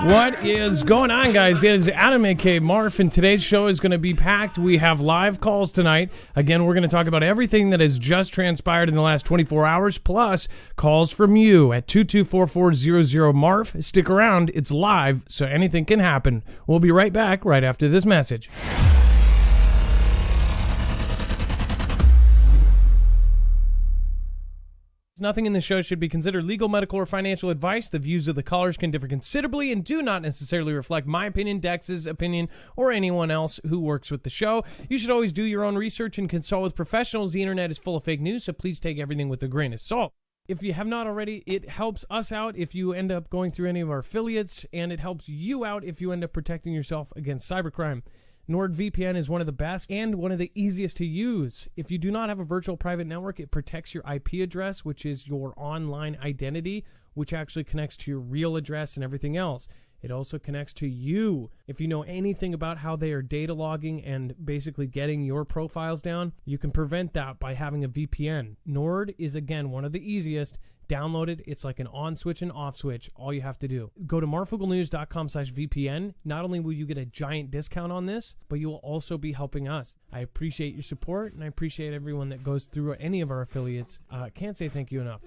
What is going on, guys? It is Adam, aka Marf, and today's show is going to be packed. We have live calls tonight. Again, we're going to talk about everything that has just transpired in the last 24 hours, plus calls from you at 224-400-MARF. Stick around. It's live, so anything can happen. We'll be right back right after this message. Nothing in this show should be considered legal, medical, or financial advice. The views of the callers can differ considerably and do not necessarily reflect my opinion, Dex's opinion, or anyone else who works with the show. You should always do your own research and consult with professionals. The internet is full of fake news, so please take everything with a grain of salt. If you have not already, it helps us out if you end up going through any of our affiliates, and it helps you out if you end up protecting yourself against cybercrime. NordVPN is one of the best and one of the easiest to use. If you do not have a virtual private network, it protects your IP address, which is your online identity, which actually connects to your real address and everything else. It also connects to you. If you know anything about how they are data logging and basically getting your profiles down, you can prevent that by having a VPN. Nord is, again, one of the easiest. Download it. It's like an on switch and off switch. All you have to do. Go to marfooglenews.com/VPN. Not only will you get a giant discount on this, but you will also be helping us. I appreciate your support, and I appreciate everyone that goes through any of our affiliates. Can't say thank you enough.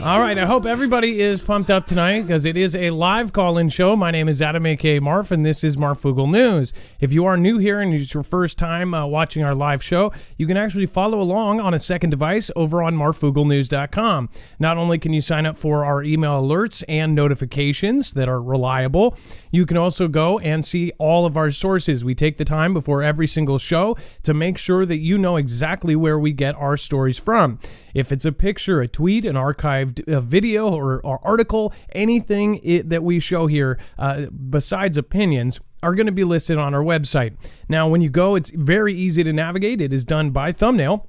All right, I hope everybody is pumped up tonight because it is a live call-in show. My name is Adam, aka Marf, and this is Marfoogle News. If you are new here and it's your first time watching our live show, you can actually follow along on a second device over on marfooglenews.com. Not only can you sign up for our email alerts and notifications that are reliable, you can also go and see all of our sources. We take the time before every single show to make sure that you know exactly where we get our stories from. If it's a picture, a tweet, an archived video, or article, anything that we show here besides opinions are going to be listed on our website. Now, when you go, it's very easy to navigate. It is done by thumbnail.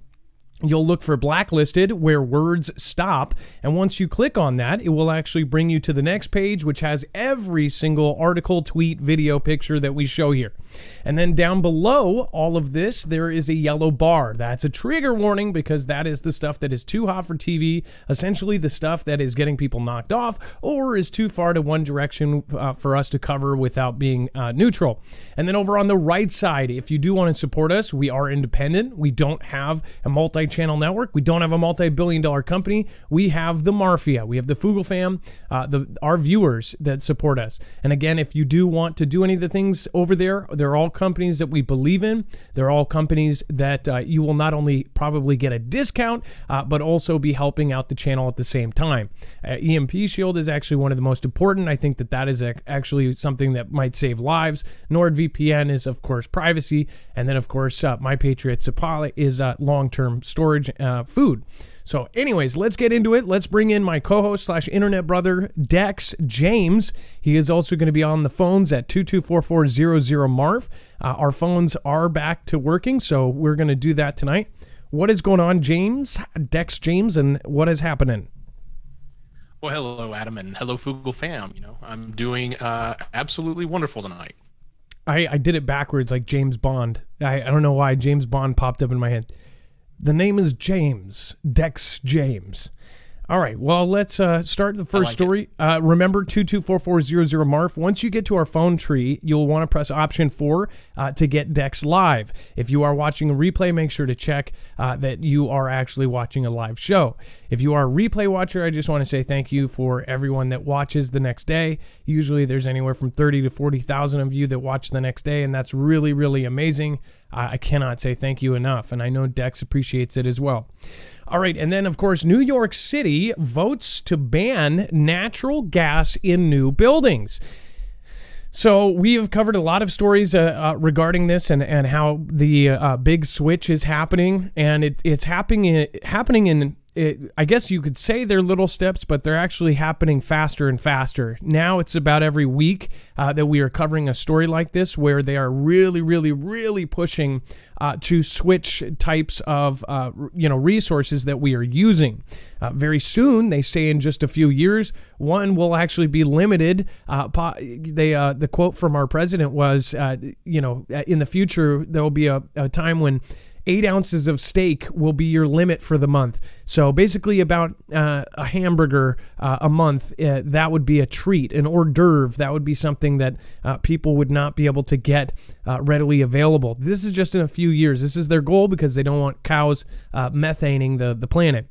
You'll look for blacklisted where words stop, and once you click on that, it will actually bring you to the next page, which has every single article, tweet, video, picture that we show here. And then down below all of this, there is a yellow bar. That's a trigger warning because that is the stuff that is too hot for TV, essentially the stuff that is getting people knocked off or is too far to one direction for us to cover without being neutral. And then over on the right side, if you do want to support us, we are independent. We don't have a multi-channel network. We don't have a multi-billion-dollar company. We have the Mafia. We have the Foogle fam, our viewers that support us. And again, if you do want to do any of the things over there, they're all companies that we believe in. They're all companies that you will not only probably get a discount, but also be helping out the channel at the same time. EMP Shield is actually one of the most important. I think that is actually something that might save lives. NordVPN is, of course, privacy. And then, of course, My Patriot Supply is long-term storage food. So anyways, let's get into it. Let's bring in my co-host / internet brother, Dex James. He is also going to be on the phones at 224-400-MARF. Our phones are back to working, so we're going to do that tonight. What is going on, James? Dex James, and what is happening? Well, hello, Adam, and hello, Foogle fam. I'm doing absolutely wonderful tonight. I did it backwards like James Bond. I don't know why James Bond popped up in my head. The name is James, Dex James. All right, well, let's start the first story. Remember, 224-400-MARF. Once you get to our phone tree, you'll want to press option 4 to get Dex live. If you are watching a replay, make sure to check that you are actually watching a live show. If you are a replay watcher, I just want to say thank you for everyone that watches the next day. Usually there's anywhere from 30 to 40,000 of you that watch the next day, and that's really, really amazing. I cannot say thank you enough, and I know Dex appreciates it as well. All right, and then, of course, New York City votes to ban natural gas in new buildings. So we have covered a lot of stories regarding this and how the big switch is happening, and it's happening in I guess you could say they're little steps, but they're actually happening faster and faster. Now it's about every week that we are covering a story like this, where they are really, really, really pushing to switch types of resources that we are using. Very soon, they say in just a few years, one will actually be limited. The quote from our president was, in the future, there will be a time when 8 ounces of steak will be your limit for the month. So basically about a hamburger a month, that would be a treat, an hors d'oeuvre. That would be something that people would not be able to get readily available. This is just in a few years. This is their goal because they don't want cows methaning the planet.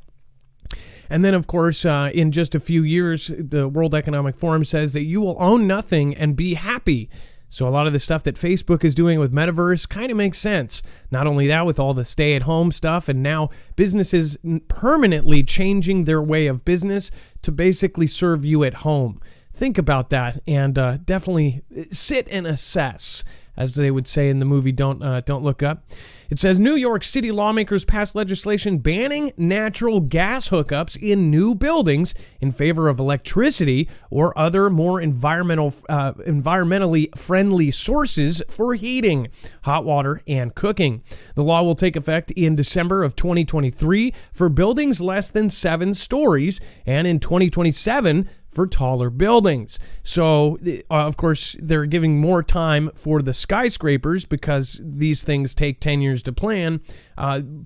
And then, of course, in just a few years, the World Economic Forum says that you will own nothing and be happy. So a lot of the stuff that Facebook is doing with Metaverse kind of makes sense. Not only that, with all the stay-at-home stuff, and now businesses permanently changing their way of business to basically serve you at home. Think about that, and definitely sit and assess, as they would say in the movie Don't Look Up. It says New York City lawmakers passed legislation banning natural gas hookups in new buildings in favor of electricity or other more environmentally friendly sources for heating, hot water, and cooking. The law will take effect in December of 2023 for buildings less than 7 stories and in 2027 for taller buildings. So, of course, they're giving more time for the skyscrapers because these things take 10 years to plan.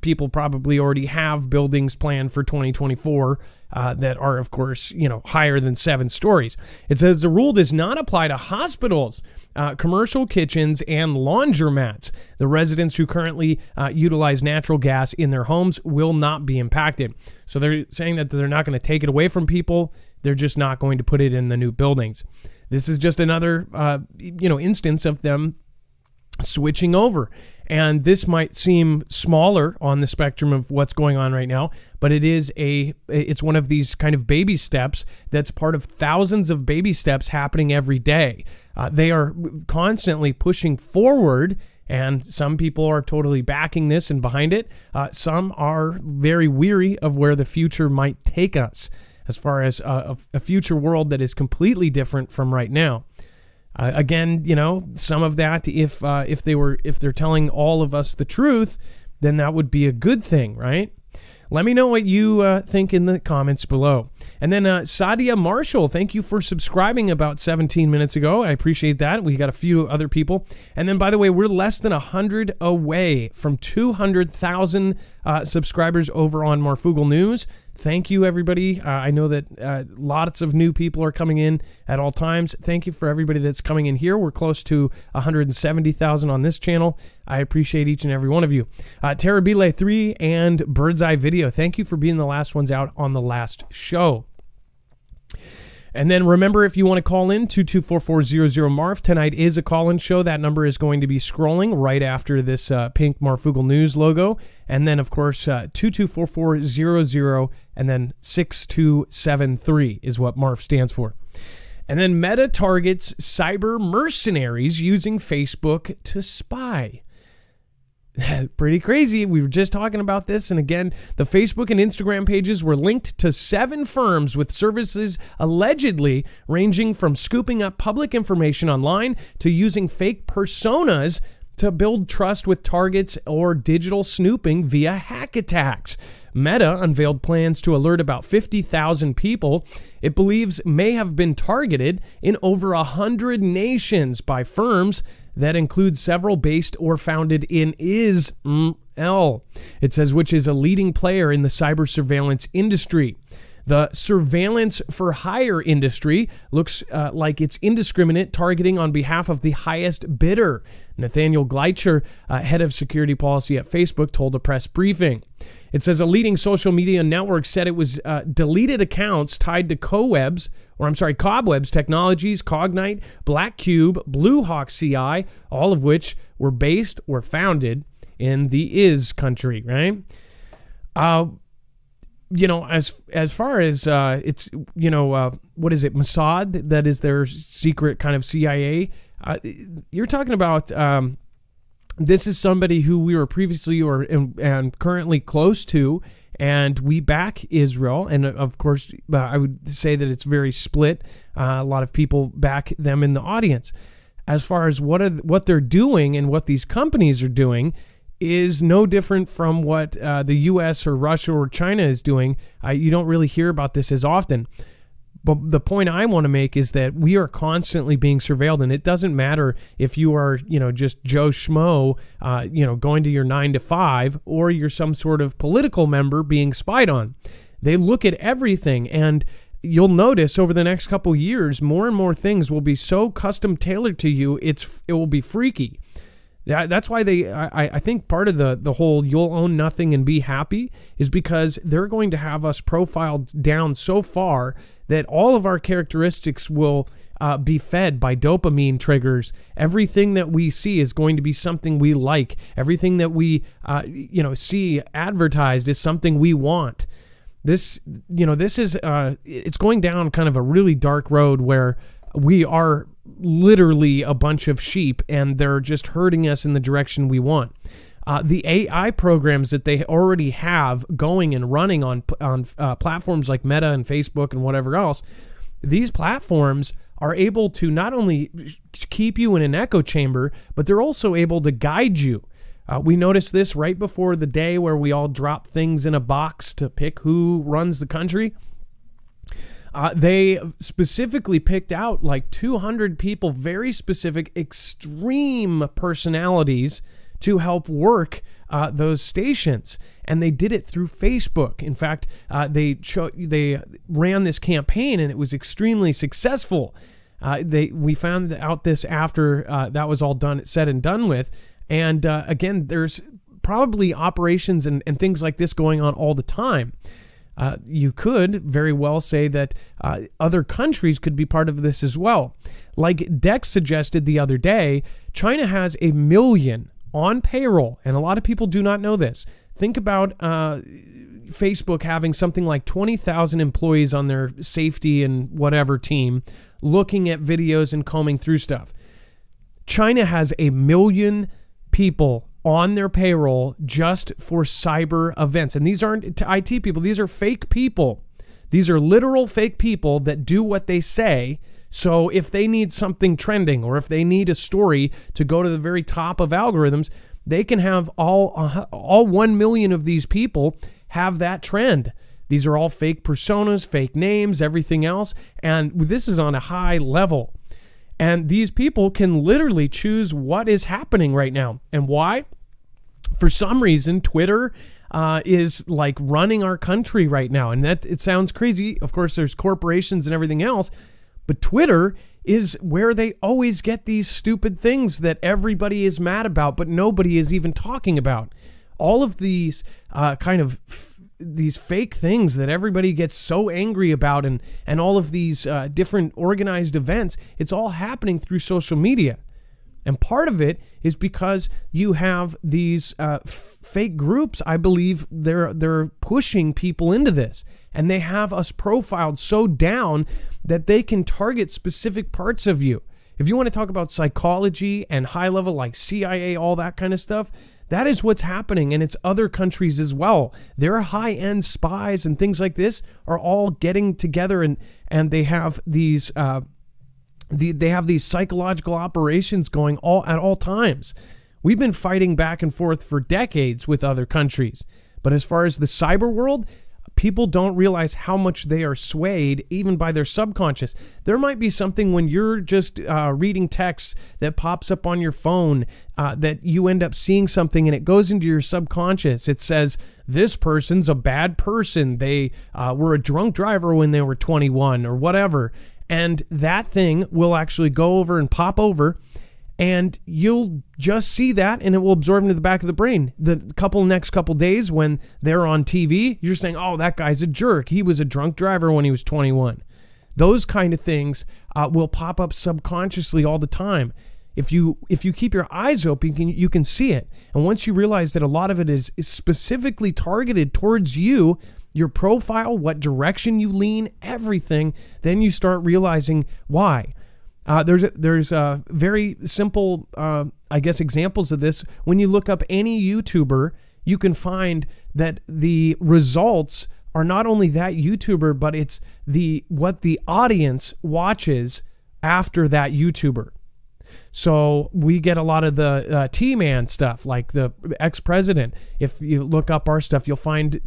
People probably already have buildings planned for 2024 that are, of course, higher than 7 stories. It says the rule does not apply to hospitals, commercial kitchens, and laundromats. The residents who currently utilize natural gas in their homes will not be impacted. So they're saying that they're not going to take it away from people. They're just not going to put it in the new buildings. This is just another, instance of them switching over. And this might seem smaller on the spectrum of what's going on right now, but it's one of these kind of baby steps that's part of thousands of baby steps happening every day. They are constantly pushing forward, and some people are totally backing this and behind it. Some are very weary of where the future might take us, as far as a future world that is completely different from right now. Again, some of that, if they're telling all of us the truth, then that would be a good thing, right? Let me know what you think in the comments below. And then Sadia Marshall, thank you for subscribing about 17 minutes ago. I appreciate that. We got a few other people. And then, by the way, we're less than 100 away from 200,000 subscribers over on Marfoogle News. Thank you, everybody. I know that lots of new people are coming in at all times. Thank you for everybody that's coming in here. We're close to 170,000 on this channel. I appreciate each and every one of you. Terabile 3 and Bird's Eye Video, thank you for being the last ones out on the last show. And then remember, if you want to call in, 224-400-MARF. Tonight is a call-in show. That number is going to be scrolling right after this pink Marfoogle News logo. And then, of course, 224-400 and then 6273 is what MARF stands for. And then Meta targets cyber mercenaries using Facebook to spy. Pretty crazy. We were just talking about this. And again, the Facebook and Instagram pages were linked to 7 firms with services allegedly ranging from scooping up public information online to using fake personas to build trust with targets or digital snooping via hack attacks. Meta unveiled plans to alert about 50,000 people it believes may have been targeted in over 100 nations by firms that include several based or founded in Israel. It says, which is a leading player in the cyber surveillance industry. The surveillance for hire industry looks like it's indiscriminate targeting on behalf of the highest bidder. Nathaniel Gleitcher, head of security policy at Facebook, told a press briefing. It says a leading social media network said it was deleted accounts tied to Cobwebs Technologies, Cognite, Black Cube, Blue Hawk CI, all of which were based or founded in the Is country, right? As far as it's, what is it, Mossad, that is their secret kind of CIA. You're talking about, this is somebody who we were previously and currently close to, and we back Israel. And of course, I would say that it's very split. A lot of people back them in the audience. As far as what they're doing and what these companies are doing is no different from what the U.S. or Russia or China is doing. You don't really hear about this as often. But the point I want to make is that we are constantly being surveilled, and it doesn't matter if you are, just Joe Schmo, going to your 9 to 5, or you're some sort of political member being spied on. They look at everything, and you'll notice over the next couple years, more and more things will be so custom tailored to you, it will be freaky. That's why I think part of the whole you'll own nothing and be happy is because they're going to have us profiled down so far that all of our characteristics will be fed by dopamine triggers. Everything that we see is going to be something we like. Everything that we see advertised is something we want. This is it's going down kind of a really dark road where we are literally a bunch of sheep and they're just herding us in the direction we want. The AI programs that they already have going and running on platforms like Meta and Facebook and whatever else, these platforms are able to not only keep you in an echo chamber, but they're also able to guide you. We noticed this right before the day where we all drop things in a box to pick who runs the country. They specifically picked out like 200 people, very specific, extreme personalities to help work those stations. And they did it through Facebook. In fact, they ran this campaign and it was extremely successful. We found out this after that was all said and done with. And again, there's probably operations and things like this going on all the time. You could very well say that other countries could be part of this as well. Like Dex suggested the other day, China has 1 million on payroll, and a lot of people do not know this. Think about Facebook having something like 20,000 employees on their safety and whatever team looking at videos and combing through stuff. China has 1 million people on their payroll just for cyber events. And these aren't IT people. These are fake people. These are literal fake people that do what they say. So if they need something trending or if they need a story to go to the very top of algorithms, they can have all 1 million of these people have that trend. These are all fake personas, fake names, everything else. And this is on a high level. And these people can literally choose what is happening right now. And why? For some reason, Twitter is like running our country right now. And that it sounds crazy. Of course, there's corporations and everything else. But Twitter is where they always get these stupid things that everybody is mad about, but nobody is even talking about. All of these these fake things that everybody gets so angry about and all of these different organized events, it's all happening through social media. And part of it is because you have these fake groups. I believe they're pushing people into this, and they have us profiled so down that they can target specific parts of you. If you want to talk about psychology and high level like CIA, all that kind of stuff, that is what's happening, and it's other countries as well. Their high-end spies and things like this are all getting together, and they have these they have these psychological operations going at all times. We've been fighting back and forth for decades with other countries, but as far as the cyber world, people don't realize how much they are swayed even by their subconscious. There might be something when you're just reading text that pops up on your phone that you end up seeing something and it goes into your subconscious. It says, this person's a bad person. They were a drunk driver when they were 21 or whatever. And that thing will actually go over and pop over, and you'll just see that and it will absorb into the back of the brain. The next couple days when they're on TV, you're saying, oh, that guy's a jerk. He was a drunk driver when he was 21. Those kind of things will pop up subconsciously all the time. If you keep your eyes open, you can see it. And once you realize that a lot of it is specifically targeted towards you, your profile, what direction you lean, everything, then you start realizing why. There's very simple, examples of this. When you look up any YouTuber you can find that the results are not only that YouTuber, but it's what the audience watches after that YouTuber. So we get a lot of the T-Man stuff, like the ex-president. If you look up our stuff, you'll find,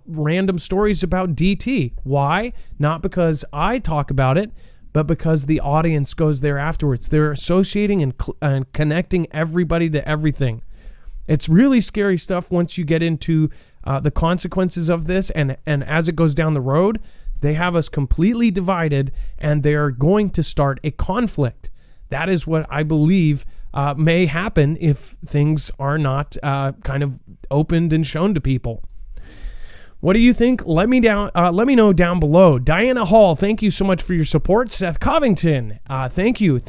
random stories about DT. Why? Not because I talk about it, but because the audience goes there afterwards. They're associating and connecting everybody to everything. It's really scary stuff once you get into the consequences of this, and as it goes down the road, they have us completely divided, and they're going to start a conflict. That is what I believe may happen if things are not kind of opened and shown to people. What do you think? Let me know down below. Diana Hall, thank you so much for your support. Seth Covington, thank you.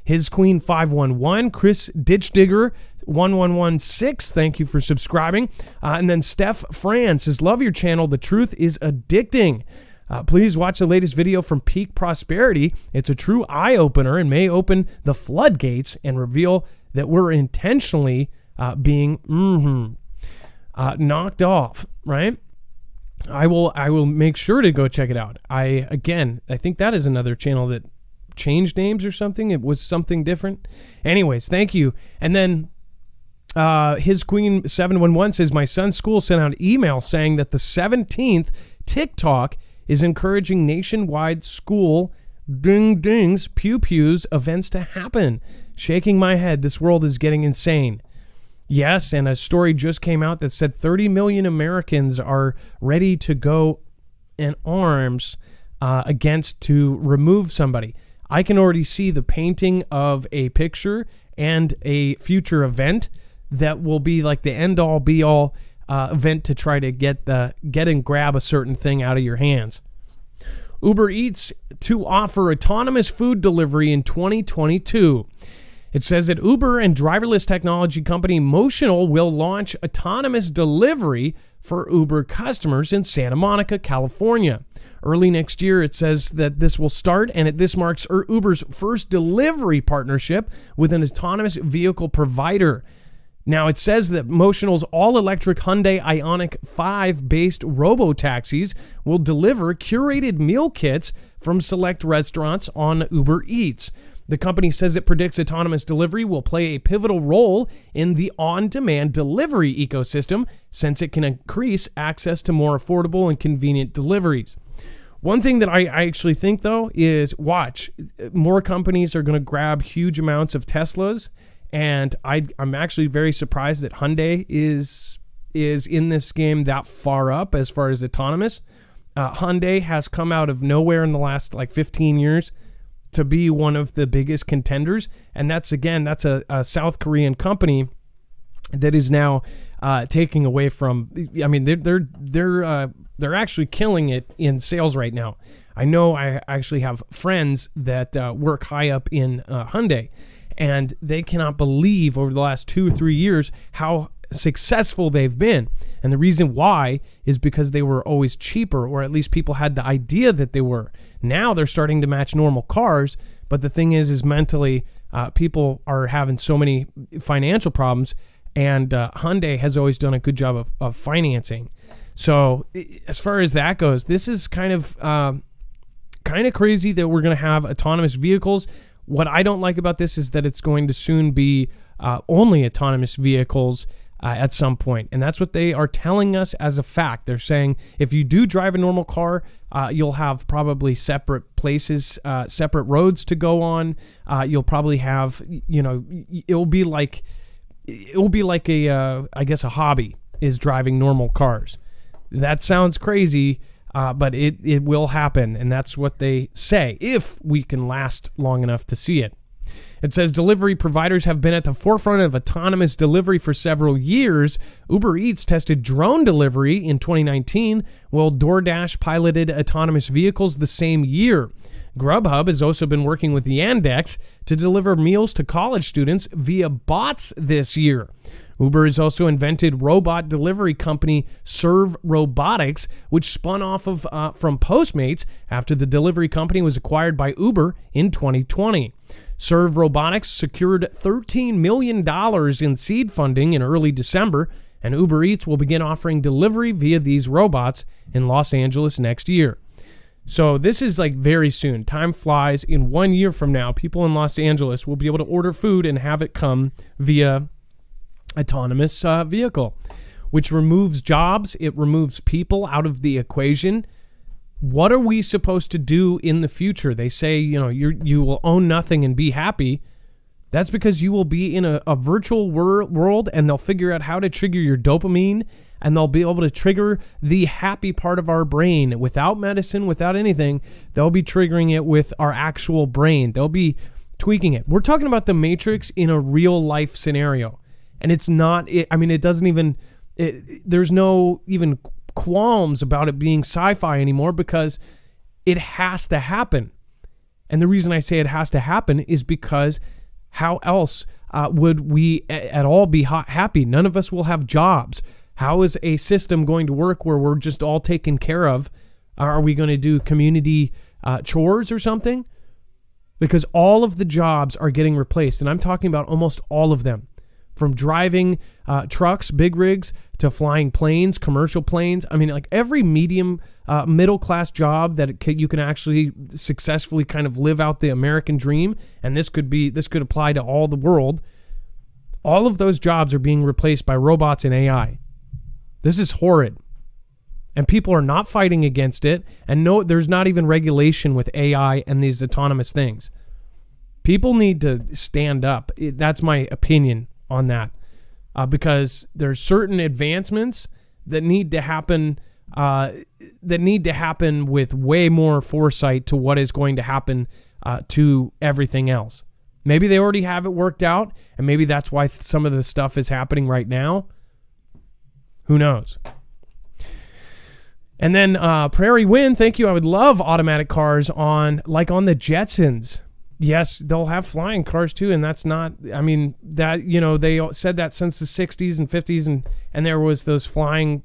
His Queen 511, Chris Ditchdigger 1116, thank you for subscribing. And then Steph Fran says, love your channel. The truth is addicting. Please watch the latest video from Peak Prosperity. It's a true eye-opener and may open the floodgates and reveal that we're intentionally being knocked off, right? I will make sure to go check it out. I think that is another channel that changed names or something. It was something different. Anyways, thank you. And then his Queen 711 says, my son's school sent out an email saying that the 17th TikTok is encouraging nationwide school ding-dings, pew-pews events to happen. Shaking my head. This world is getting insane. Yes, and a story just came out that said 30 million Americans are ready to go in arms to remove somebody. I can already see the painting of a picture and a future event that will be like the end-all, be-all event to try to get and grab a certain thing out of your hands. Uber Eats to offer autonomous food delivery in 2022. It says that Uber and driverless technology company Motional will launch autonomous delivery for Uber customers in Santa Monica, California. Early next year, it says that this will start, and this marks Uber's first delivery partnership with an autonomous vehicle provider. Now, it says that Motional's all-electric Hyundai Ioniq 5-based robo-taxis will deliver curated meal kits from select restaurants on Uber Eats. The company says it predicts autonomous delivery will play a pivotal role in the on-demand delivery ecosystem since it can increase access to more affordable and convenient deliveries. One thing that I actually think, though, is watch. More companies are going to grab huge amounts of Teslas, and I'm actually very surprised that Hyundai is in this game that far up as far as autonomous. Hyundai has come out of nowhere in the last 15 years to be one of the biggest contenders, and that's a South Korean company that is now taking away from. I mean, they're actually killing it in sales right now. I know I actually have friends that work high up in Hyundai, and they cannot believe over the last 2 or 3 years how successful they've been. And the reason why is because they were always cheaper, or at least people had the idea that they were. Now they're starting to match normal cars, but the thing is mentally people are having so many financial problems, and Hyundai has always done a good job of financing. So as far as that goes, this is kind of crazy that we're going to have autonomous vehicles. What I don't like about this is that it's going to soon be only autonomous vehicles at some point. And that's what they are telling us as a fact. They're saying if you do drive a normal car, you'll have probably separate places, separate roads to go on. You'll probably have, it'll be like a hobby is driving normal cars. That sounds crazy, but it will happen. And that's what they say, if we can last long enough to see it. It says delivery providers have been at the forefront of autonomous delivery for several years. Uber Eats tested drone delivery in 2019, while DoorDash piloted autonomous vehicles the same year. Grubhub has also been working with Yandex to deliver meals to college students via bots this year. Uber has also invented robot delivery company Serve Robotics, which spun off of from Postmates after the delivery company was acquired by Uber in 2020. Serve Robotics secured $13 million in seed funding in early December and Uber Eats will begin offering delivery via these robots in Los Angeles next year. So this is like very soon. Time flies. In 1 year from now, people in Los Angeles will be able to order food and have it come via autonomous vehicle, which removes jobs. It removes people out of the equation. What are we supposed to do in the future? They say, you will own nothing and be happy. That's because you will be in a virtual world, and they'll figure out how to trigger your dopamine, and they'll be able to trigger the happy part of our brain without medicine, without anything. They'll be triggering it with our actual brain. They'll be tweaking it. We're talking about the Matrix in a real life scenario, and it's not. It doesn't even. There's no even qualms about it being sci-fi anymore because it has to happen. And the reason I say it has to happen is because how else would we at all be happy? None of us will have jobs. How is a system going to work where we're just all taken care of? Are we going to do community chores or something? Because all of the jobs are getting replaced, and I'm talking about almost all of them. From driving trucks, big rigs, to flying planes, commercial planes. Like every medium, middle-class job that you can actually successfully kind of live out the American dream, and this could apply to all the world. All of those jobs are being replaced by robots and AI. This is horrid. And people are not fighting against it, and no, there's not even regulation with AI and these autonomous things. People need to stand up. That's my opinion on that, because there's certain advancements that need to happen with way more foresight to what is going to happen to everything else. Maybe they already have it worked out, and maybe that's why some of the stuff is happening right now. Who knows? And then Prairie Wind, thank you. I would love automatic cars on the Jetsons. Yes, they'll have flying cars too, and that's not, they said that since the 60s and 50s, and there was those flying,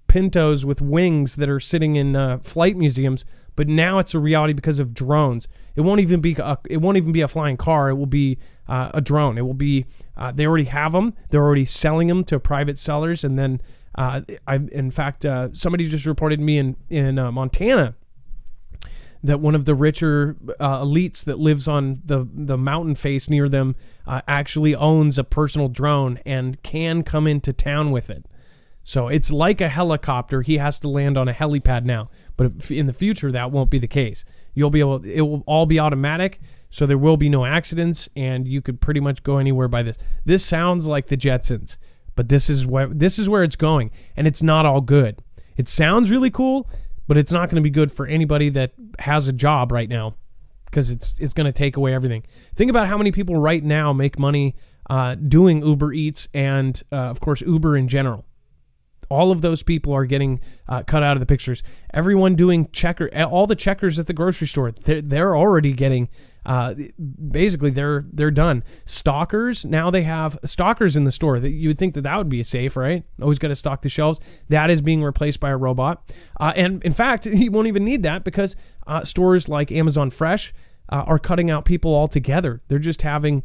Pintos with wings that are sitting in flight museums, but now it's a reality because of drones. It won't even be a flying car. It will be a drone. It will be, they already have them. They're already selling them to private sellers, and then, somebody just reported to me in Montana that one of the richer elites that lives on the mountain face near them actually owns a personal drone and can come into town with it. So it's like a helicopter. He has to land on a helipad now. But in the future, that won't be the case. It will all be automatic, so there will be no accidents, and you could pretty much go anywhere by this. This sounds like the Jetsons, but this is where it's going, and it's not all good. It sounds really cool, but it's not going to be good for anybody that has a job right now, because it's going to take away everything. Think about how many people right now make money doing Uber Eats and, of course, Uber in general. All of those people are getting cut out of the pictures. Everyone doing all the checkers at the grocery store, they're already getting, basically they're done. Stalkers, now they have stalkers in the store. You would think that would be safe, right? Always got to stock the shelves. That is being replaced by a robot. And in fact, you won't even need that because stores like Amazon Fresh are cutting out people altogether. They're just having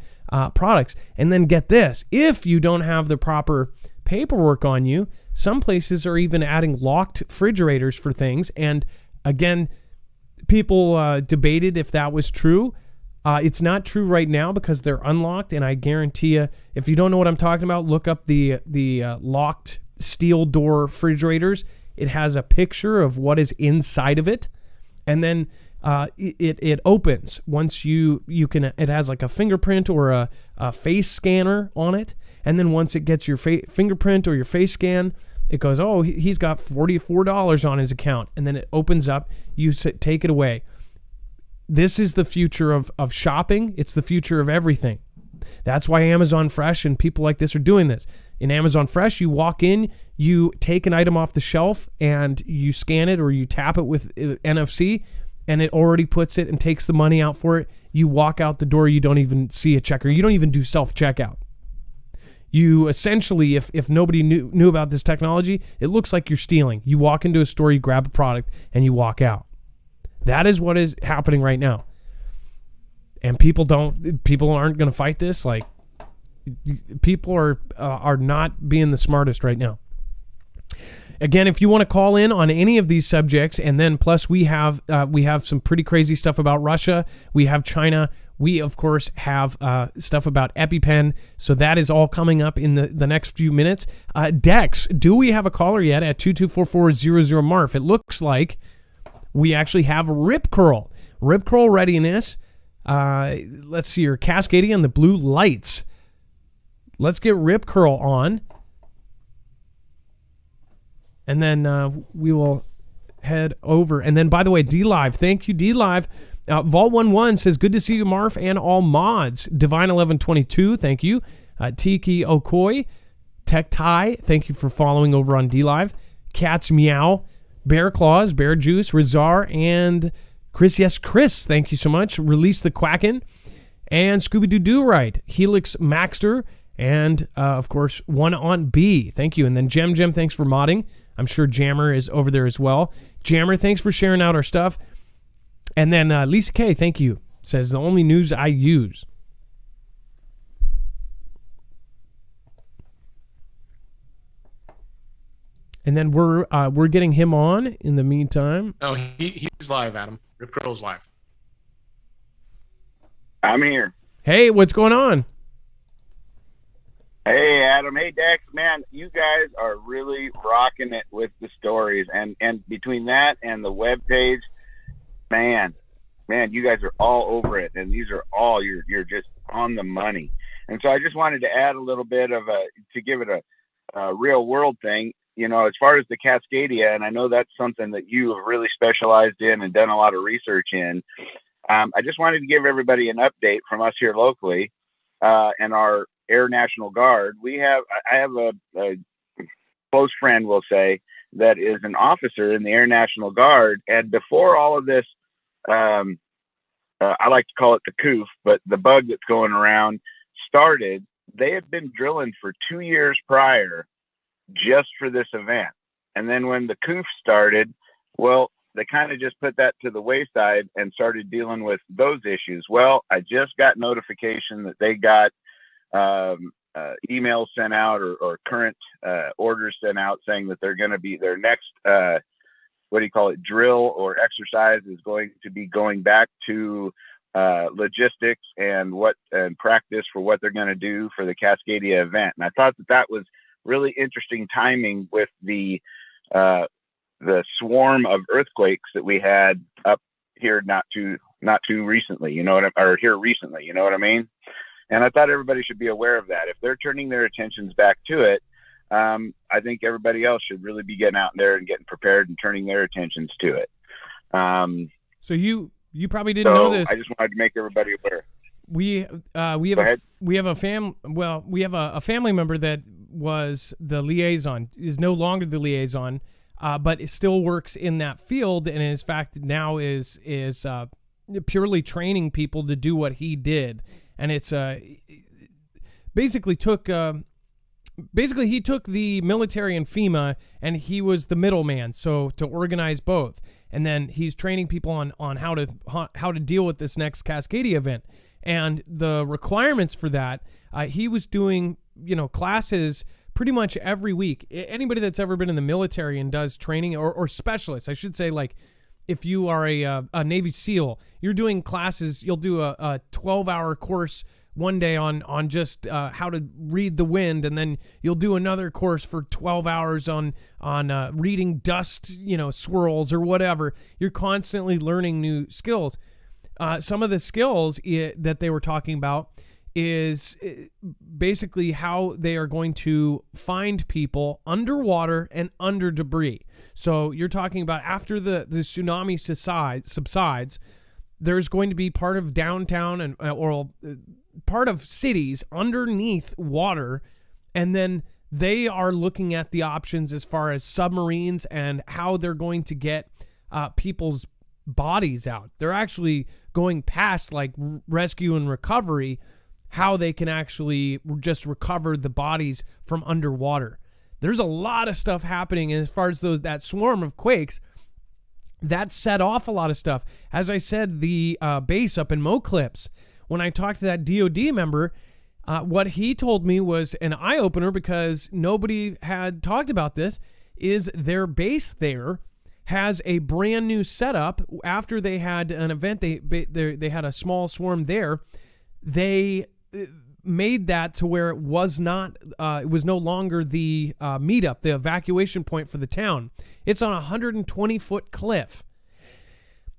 products. And then get this, if you don't have the proper paperwork on you, some places are even adding locked refrigerators for things. And again, people debated if that was true. It's not true right now because they're unlocked. And I guarantee you, if you don't know what I'm talking about, look up the locked steel door refrigerators. It has a picture of what is inside of it. And then it opens once you can. It has like a fingerprint or a face scanner on it. And then once it gets your fingerprint or your face scan, it goes, oh, he's got $44 on his account. And then it opens up. You take it away. This is the future of shopping. It's the future of everything. That's why Amazon Fresh and people like this are doing this. In Amazon Fresh, you walk in, you take an item off the shelf, and you scan it or you tap it with NFC, and it already puts it and takes the money out for it. You walk out the door. You don't even see a checker. You don't even do self-checkout. You essentially, if nobody knew about this technology, it looks like you're stealing. You walk into a store, you grab a product, and you walk out. That is what is happening right now. And people aren't going to fight this. Like, people are not being the smartest right now. Again, if you want to call in on any of these subjects, and then plus we have some pretty crazy stuff about Russia. We have China. We, of course, have stuff about EpiPen. So that is all coming up in the next few minutes. Dex, do we have a caller yet at 224-400-MARF? It looks like we actually have Rip Curl. Rip Curl readiness. Let's see here. Cascadia and the blue lights. Let's get Rip Curl on. And then we will head over. And then, by the way, D-Live. Thank you, D-Live. Vault11 says, good to see you, Marf, and all mods. Divine1122, thank you. Tiki Okoi. Tech Tie, thank you for following over on D-Live. Cats Meow. Bear Claws, Bear Juice, Rizar, and Chris. Yes, Chris, thank you so much. Release the Quacken. And Scooby-Doo-Do-Right. Helix Maxter. And, of course, One on B. Thank you. And then Jem, thanks for modding. I'm sure Jammer is over there as well. Jammer, thanks for sharing out our stuff. And then Lisa K, thank you, says the only news I use. And then we're getting him on in the meantime. Oh, he's live, Adam. Rip Curl's live. I'm here. Hey, what's going on? Hey, Adam. Hey, Dex. Man, you guys are really rocking it with the stories. And between that and the webpage, man, you guys are all over it. And these are all, you're just on the money. And so I just wanted to add a little bit of to give it a real world thing, you know, as far as the Cascadia, and I know that's something that you have really specialized in and done a lot of research in. I just wanted to give everybody an update from us here locally and our Air National Guard. I have a close friend, we'll say, that is an officer in the Air National Guard. And before all of this, I like to call it the coof, but the bug that's going around started, they had been drilling for 2 years prior just for this event. And then when the coof started, well, they kind of just put that to the wayside and started dealing with those issues. Well, I just got notification that they got emails sent out or current orders sent out saying that they're going to be their next drill or exercise is going to be going back to logistics and practice for what they're going to do for the Cascadia event. And I thought that was really interesting timing with the swarm of earthquakes that we had up here not too recently, here recently, you know what I mean? And I thought everybody should be aware of that. If they're turning their attentions back to it, I think everybody else should really be getting out there and getting prepared and turning their attentions to it. So you probably didn't know this. I just wanted to make everybody aware. We have a family member that was the liaison, is no longer the liaison, but it still works in that field, and in fact now is purely training people to do what he did. And it's basically he took the military and FEMA, and he was the middleman, so to organize both. And then he's training people on how to deal with this next Cascadia event. And the requirements for that, he was doing, classes pretty much every week. Anybody that's ever been in the military and does training or specialists, I should say, like if you are a Navy SEAL, you're doing classes, you'll do a 12-hour course one day on just how to read the wind, and then you'll do another course for 12 hours on reading dust, swirls or whatever. You're constantly learning new skills. Some of the skills that they were talking about is basically how they are going to find people underwater and under debris. So you're talking about after the tsunami subsides, there's going to be part of downtown or part of cities underneath water, and then they are looking at the options as far as submarines and how they're going to get people's bodies out. They're actually going past like rescue and recovery, how they can actually just recover the bodies from underwater. There's a lot of stuff happening, and as far as that swarm of quakes, that set off a lot of stuff. As I said, the base up in Moclips, when I talked to that DOD member, What he told me was an eye-opener because nobody had talked about this, is their base there has a brand new setup. After they had an event, they had a small swarm there. They made that to where it was not, it was no longer the meetup, the evacuation point for the town. It's on a 120-foot cliff.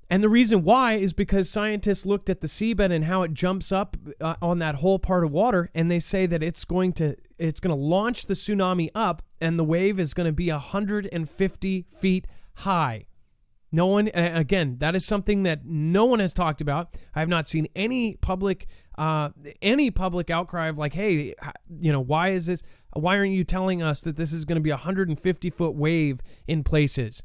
And the reason why is because scientists looked at the seabed and how it jumps up on that whole part of water, and they say that it's going to launch the tsunami up, and the wave is going to be 150 feet high. No one, again, that is something that no one has talked about. I have not seen any public outcry of like, hey, why is this? Why aren't you telling us that this is going to be a 150-foot wave in places?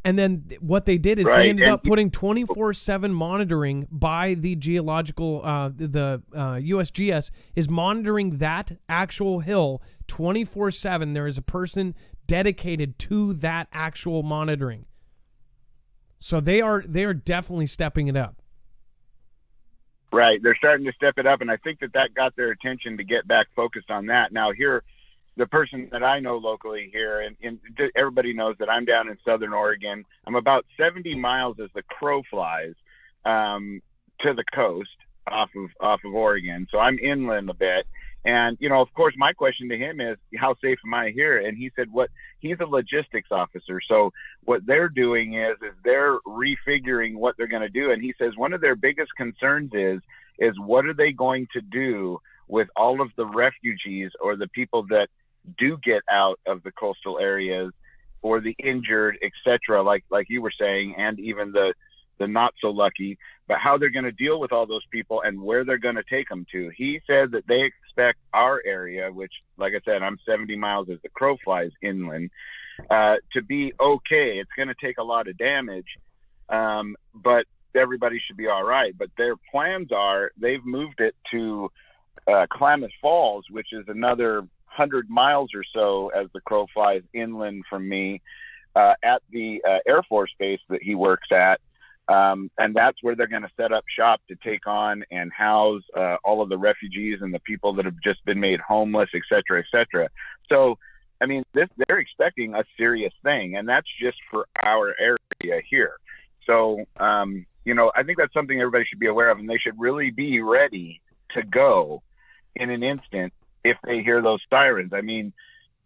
And then what they did is they ended up putting 24/7 monitoring by the geological, the USGS is monitoring that actual hill 24/7. There is a person dedicated to that actual monitoring. So they are definitely stepping it up. Right. They're starting to step it up. And I think that got their attention to get back focused on that. Now here, the person that I know locally here, and everybody knows that I'm down in Southern Oregon. I'm about 70 miles as the crow flies to the coast off of Oregon. So I'm inland a bit. And, of course, my question to him is, how safe am I here? And he said, he's a logistics officer. So what they're doing is they're refiguring what they're going to do. And he says one of their biggest concerns is what are they going to do with all of the refugees or the people that do get out of the coastal areas, or the injured, etc., like you were saying, and even the not so lucky, but how they're going to deal with all those people and where they're going to take them to. He said that they expect our area, which, like I said, I'm 70 miles as the crow flies inland, to be okay. It's going to take a lot of damage, but everybody should be all right. But their plans are, they've moved it to Klamath Falls, which is another 100 miles or so as the crow flies inland from me, at the Air Force base that he works at. And that's where they're going to set up shop to take on and house all of the refugees and the people that have just been made homeless, et cetera, et cetera. So, I mean, they're expecting a serious thing, and that's just for our area here. So, I think that's something everybody should be aware of, and they should really be ready to go in an instant if they hear those sirens. I mean,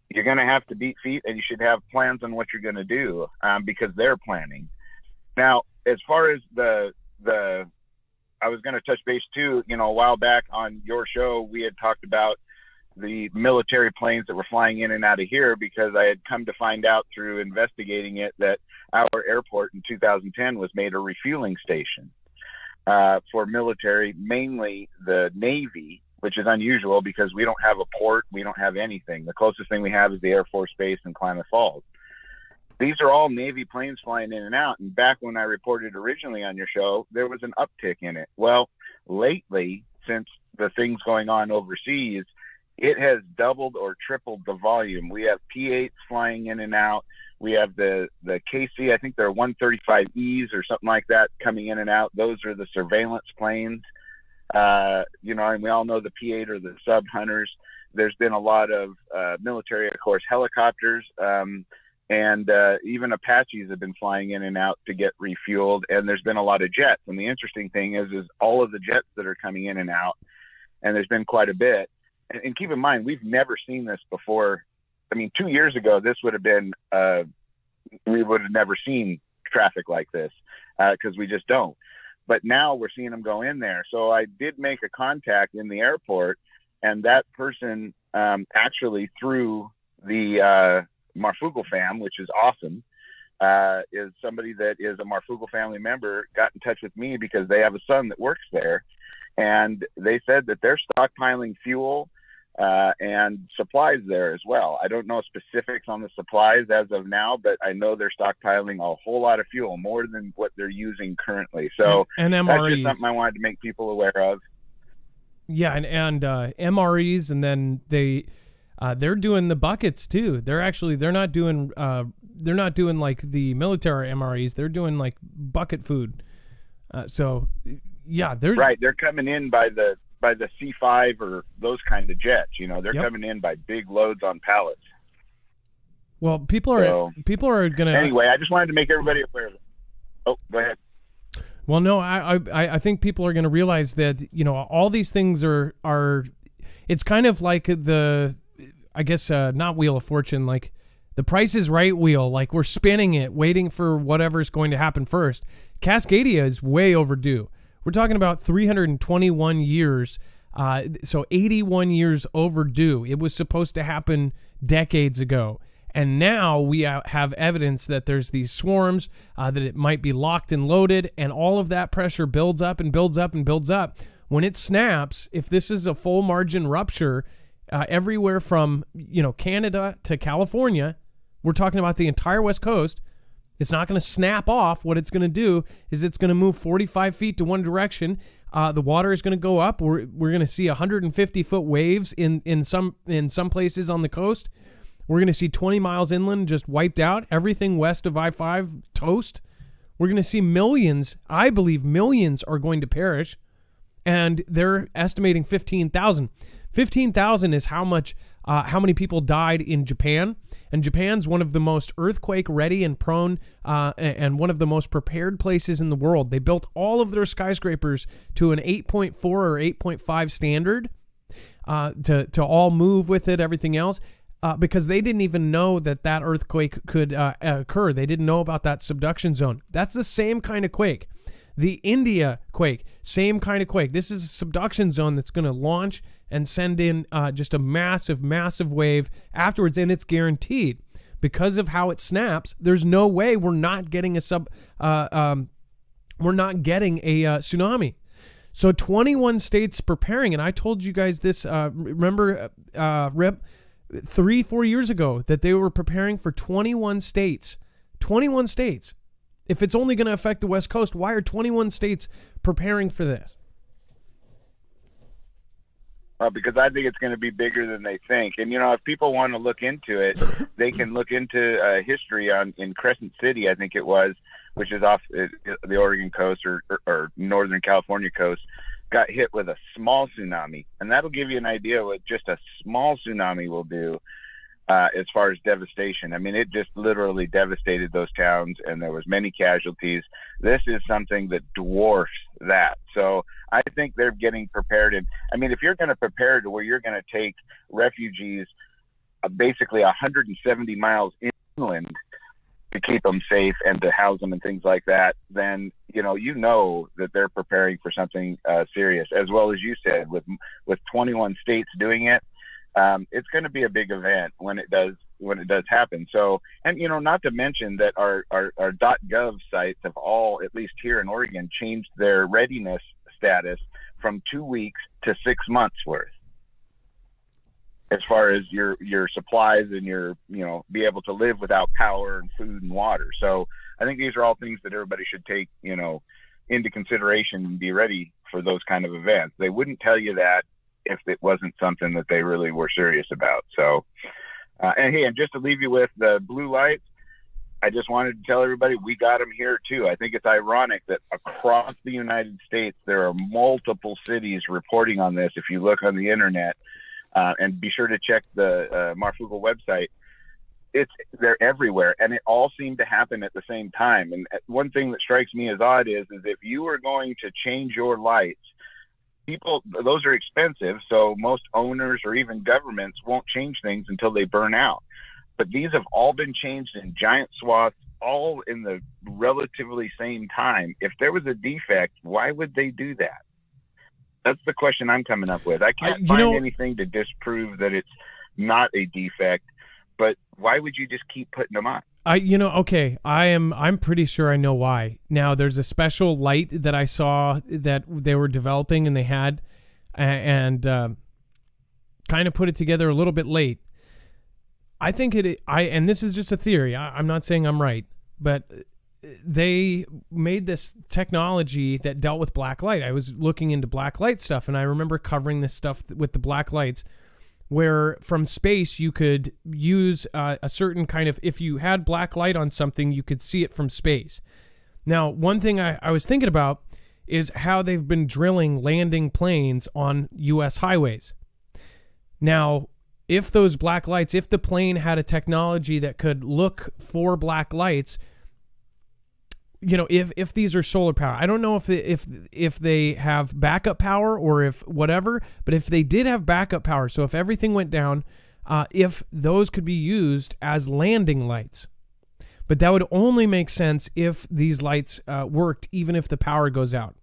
you're going to have to beat feet, and you should have plans on what you're going to do, because they're planning. Now, as far as I was going to touch base too, a while back on your show, we had talked about the military planes that were flying in and out of here, because I had come to find out through investigating it that our airport in 2010 was made a refueling station for military, mainly the Navy, which is unusual because we don't have a port. We don't have anything. The closest thing we have is the Air Force Base in Klamath Falls. These are all Navy planes flying in and out. And back when I reported originally on your show, there was an uptick in it. Well, lately, since the things going on overseas, it has doubled or tripled the volume. We have P-8s flying in and out. We have the KC, I think they're 135Es or something like that, coming in and out. Those are the surveillance planes. And we all know the P-8 are the sub hunters. There's been a lot of military, of course, helicopters, and even Apaches have been flying in and out to get refueled. And there's been a lot of jets. And the interesting thing is all of the jets that are coming in and out, and there's been quite a bit. And keep in mind, we've never seen this before. I mean, 2 years ago, this would have been, we would have never seen traffic like this, because we just don't. But now we're seeing them go in there. So I did make a contact in the airport, and that person actually, through the Marfoogle fam, which is awesome, is somebody that is a Marfoogle family member, got in touch with me because they have a son that works there. And they said that they're stockpiling fuel and supplies there as well. I don't know specifics on the supplies as of now, but I know they're stockpiling a whole lot of fuel, more than what they're using currently. So and MREs. That's just something I wanted to make people aware of. Yeah, and MREs, and then they're doing the buckets too. They're not doing like the military MREs. They're doing like bucket food. So yeah, they're right. They're coming in by the the C5 or those kind of jets. They're Yep. coming in by big loads on pallets. Well, people are going to. Anyway, I just wanted to make everybody aware of it. Oh, go ahead. Well, no, I think people are going to realize that, all these things are it's kind of like not Wheel of Fortune, like the Price is Right wheel, like we're spinning it, waiting for whatever's going to happen first. Cascadia is way overdue. We're talking about 321 years, so 81 years overdue. It was supposed to happen decades ago. And now we have evidence that there's these swarms, that it might be locked and loaded, and all of that pressure builds up and builds up and builds up. When it snaps, if this is a full margin rupture, everywhere from Canada to California, we're talking about the entire West Coast. It's not going to snap off. What it's going to do is it's going to move 45 feet to one direction. The water is going to go up. We're going to see 150-foot waves in some places on the coast. We're going to see 20 miles inland just wiped out. Everything west of I-5 toast. We're going to see millions. I believe millions are going to perish. And they're estimating 15,000. 15,000 is how many people died in Japan. And Japan's one of the most earthquake ready and prone and one of the most prepared places in the world. They built all of their skyscrapers to an 8.4 or 8.5 standard to all move with it, everything else. Because they didn't even know that earthquake could occur. They didn't know about that subduction zone. That's the same kind of quake. The India quake, same kind of quake. This is a subduction zone that's going to launch and send in just a massive, massive wave afterwards, and it's guaranteed. Because of how it snaps, there's no way we're not getting a tsunami. So 21 states preparing, and I told you guys this. Remember, Rip? 3-4 years ago that they were preparing for 21 states. 21 states. If it's only going to affect the West Coast, why are 21 states preparing for this? Because I think it's going to be bigger than they think. And, if people want to look into it, they can look into history in Crescent City, I think it was, which is off the Oregon coast or Northern California coast, got hit with a small tsunami, and that'll give you an idea what just a small tsunami will do as far as devastation. I mean, it just literally devastated those towns, and there was many casualties. This is something that dwarfs that. So I think they're getting prepared. And I mean, if you're going to prepare to where you're going to take refugees basically 170 miles inland to keep them safe and to house them and things like that, then that they're preparing for something serious. As well as you said, with 21 states doing it, it's going to be a big event when it does happen. So, and not to mention that our .gov sites have all, at least here in Oregon, changed their readiness status from 2 weeks to 6 months worth, as far as your supplies and your be able to live without power and food and water. So I think these are all things that everybody should take into consideration and be ready for those kind of events. They wouldn't tell you that if it wasn't something that they really were serious about. So and just to leave you with the blue lights, I just wanted to tell everybody we got them here too. I think it's ironic that across the United States there are multiple cities reporting on this. If you look on the internet, and be sure to check the Marfoogle website, they're everywhere, and it all seemed to happen at the same time. And one thing that strikes me as odd is if you are going to change your lights, those are expensive, so most owners or even governments won't change things until they burn out. But these have all been changed in giant swaths, all in the relatively same time. If there was a defect, why would they do that? That's the question I'm coming up with. I can't find anything to disprove that it's not a defect, but why would you just keep putting them on? Okay, I'm pretty sure I know why. Now, there's a special light that I saw that they were developing and they had, and kind of put it together a little bit late. I think and this is just a theory. I'm not saying I'm right, but they made this technology that dealt with black light. I was looking into black light stuff, and I remember covering this stuff with the black lights, where from space you could use a certain kind of, if you had black light on something, you could see it from space. Now, one thing I was thinking about is how they've been drilling landing planes on U.S. highways. Now, if those black lights, if the plane had a technology that could look for black lights, you know, if these are solar power, I don't know if they have backup power or if whatever, but if they did have backup power, so if everything went down, if those could be used as landing lights. But that would only make sense if these lights worked, even if the power goes out.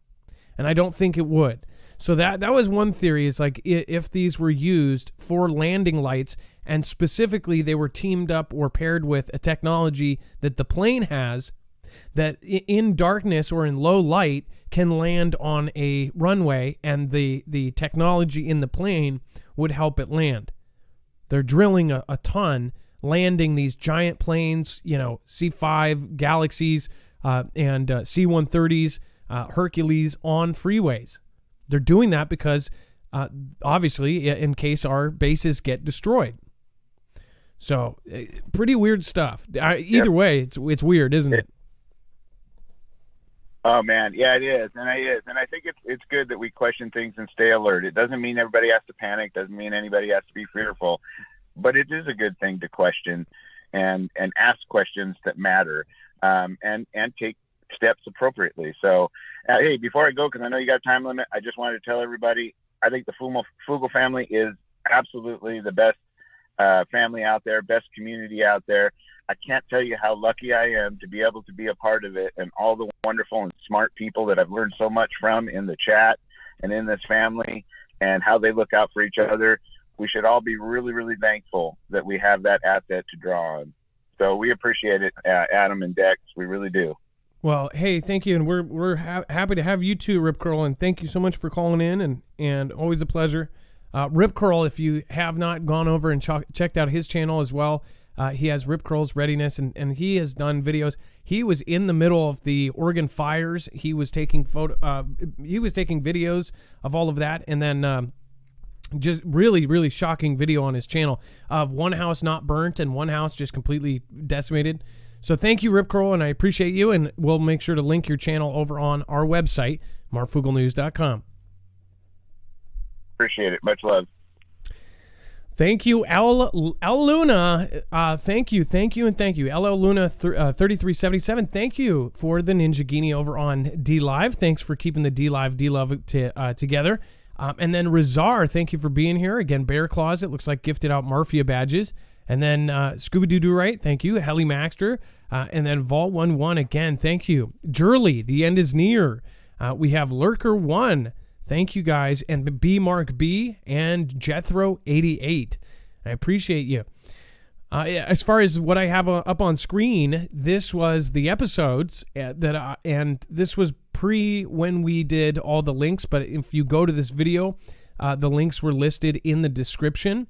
And I don't think it would. So that was one theory, is like if these were used for landing lights and specifically they were teamed up or paired with a technology that the plane has that in darkness or in low light can land on a runway, and the technology in the plane would help it land. They're drilling a ton, landing these giant planes, you know, C-5 Galaxies and C-130s, Hercules on freeways. They're doing that because, obviously, in case our bases get destroyed. So, pretty weird stuff. Either way, it's weird, isn't it? Oh man, yeah, it is, and I think it's good that we question things and stay alert. It doesn't mean everybody has to panic. Doesn't mean anybody has to be fearful, but it is a good thing to question and ask questions that matter, and take steps appropriately. So, hey, before I go, because I know you got a time limit, I just wanted to tell everybody I think the Marfoogle family is absolutely the best family out there, best community out there. I can't tell you how lucky I am to be able to be a part of it, and all the wonderful and smart people that I've learned so much from in the chat and in this family, and how they look out for each other. We should all be really, really thankful that we have that asset to draw on. So we appreciate it, Adam and Dex. We really do. Well, hey, thank you, and we're happy to have you too, Rip Curl, and thank you so much for calling in, and always a pleasure. Rip Curl, if you have not gone over and checked out his channel as well, he has Rip Curl's Readiness, and he has done videos. He was in the middle of the Oregon fires. He was taking videos of all of that, and then just really, really shocking video on his channel of one house not burnt and one house just completely decimated. So thank you, Rip Curl, and I appreciate you, and we'll make sure to link your channel over on our website, marfooglenews.com. Appreciate it. Much love. Thank you, L Luna. Thank you. LL Luna 3377. Thank you for the Ninja Genie over on D Live. Thanks for keeping the D Love together. And then Razar, thank you for being here again. Bear Closet looks like gifted out Marfia badges. And then Scooby Doo Do Right, thank you. Helly Maxter, and then Vault 11 again, thank you. Jurley, the end is near. We have Lurker 1. Thank you guys, and B Mark B and Jethro 88. I appreciate you. As far as what I have up on screen, this was the episodes and this was pre when we did all the links. But if you go to this video, the links were listed in the description.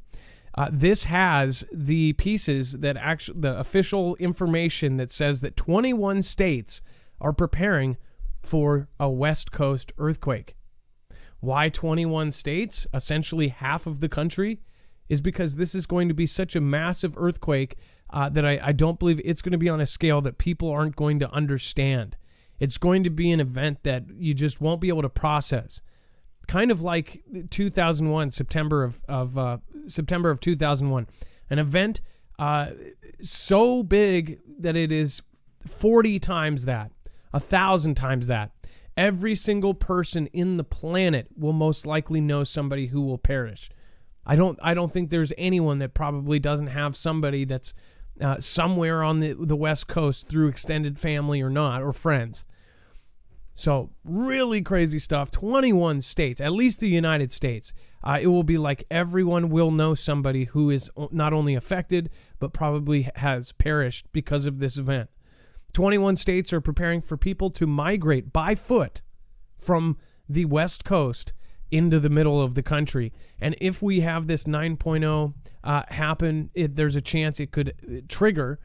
This has the pieces that the official information that says that 21 states are preparing for a West Coast earthquake. Why 21 states? Essentially half of the country, is because this is going to be such a massive earthquake that I don't believe it's going to be on a scale that people aren't going to understand. It's going to be an event that you just won't be able to process. Kind of like 2001, September of 2001, an event so big that it is 40 times that, 1,000 times that. Every single person in the planet will most likely know somebody who will perish. I don't think there's anyone that probably doesn't have somebody that's somewhere on the West Coast through extended family or not, or friends. So really crazy stuff. 21 states, at least the United States. It will be like everyone will know somebody who is not only affected, but probably has perished because of this event. 21 states are preparing for people to migrate by foot from the West Coast into the middle of the country. And if we have this 9.0 happen, there's a chance it could trigger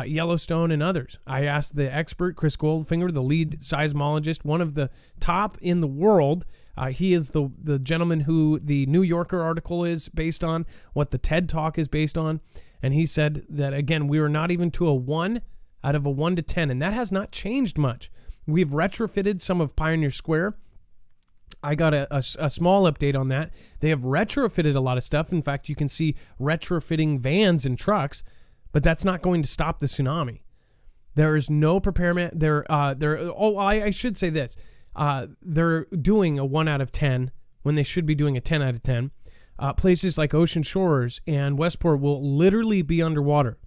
Yellowstone and others. I asked the expert, Chris Goldfinger, the lead seismologist, one of the top in the world. He is the gentleman who the New Yorker article is based on, what the TED Talk is based on. And he said that, again, we are not even to a 1 out of a 1 to 10, and that has not changed much. We've retrofitted some of Pioneer Square. I got a small update on that. They have retrofitted a lot of stuff. In fact, you can see retrofitting vans and trucks, but that's not going to stop the tsunami. There is no preparedness. I should say this. They're doing a 1 out of 10 when they should be doing a 10 out of 10. Places like Ocean Shores and Westport will literally be underwater.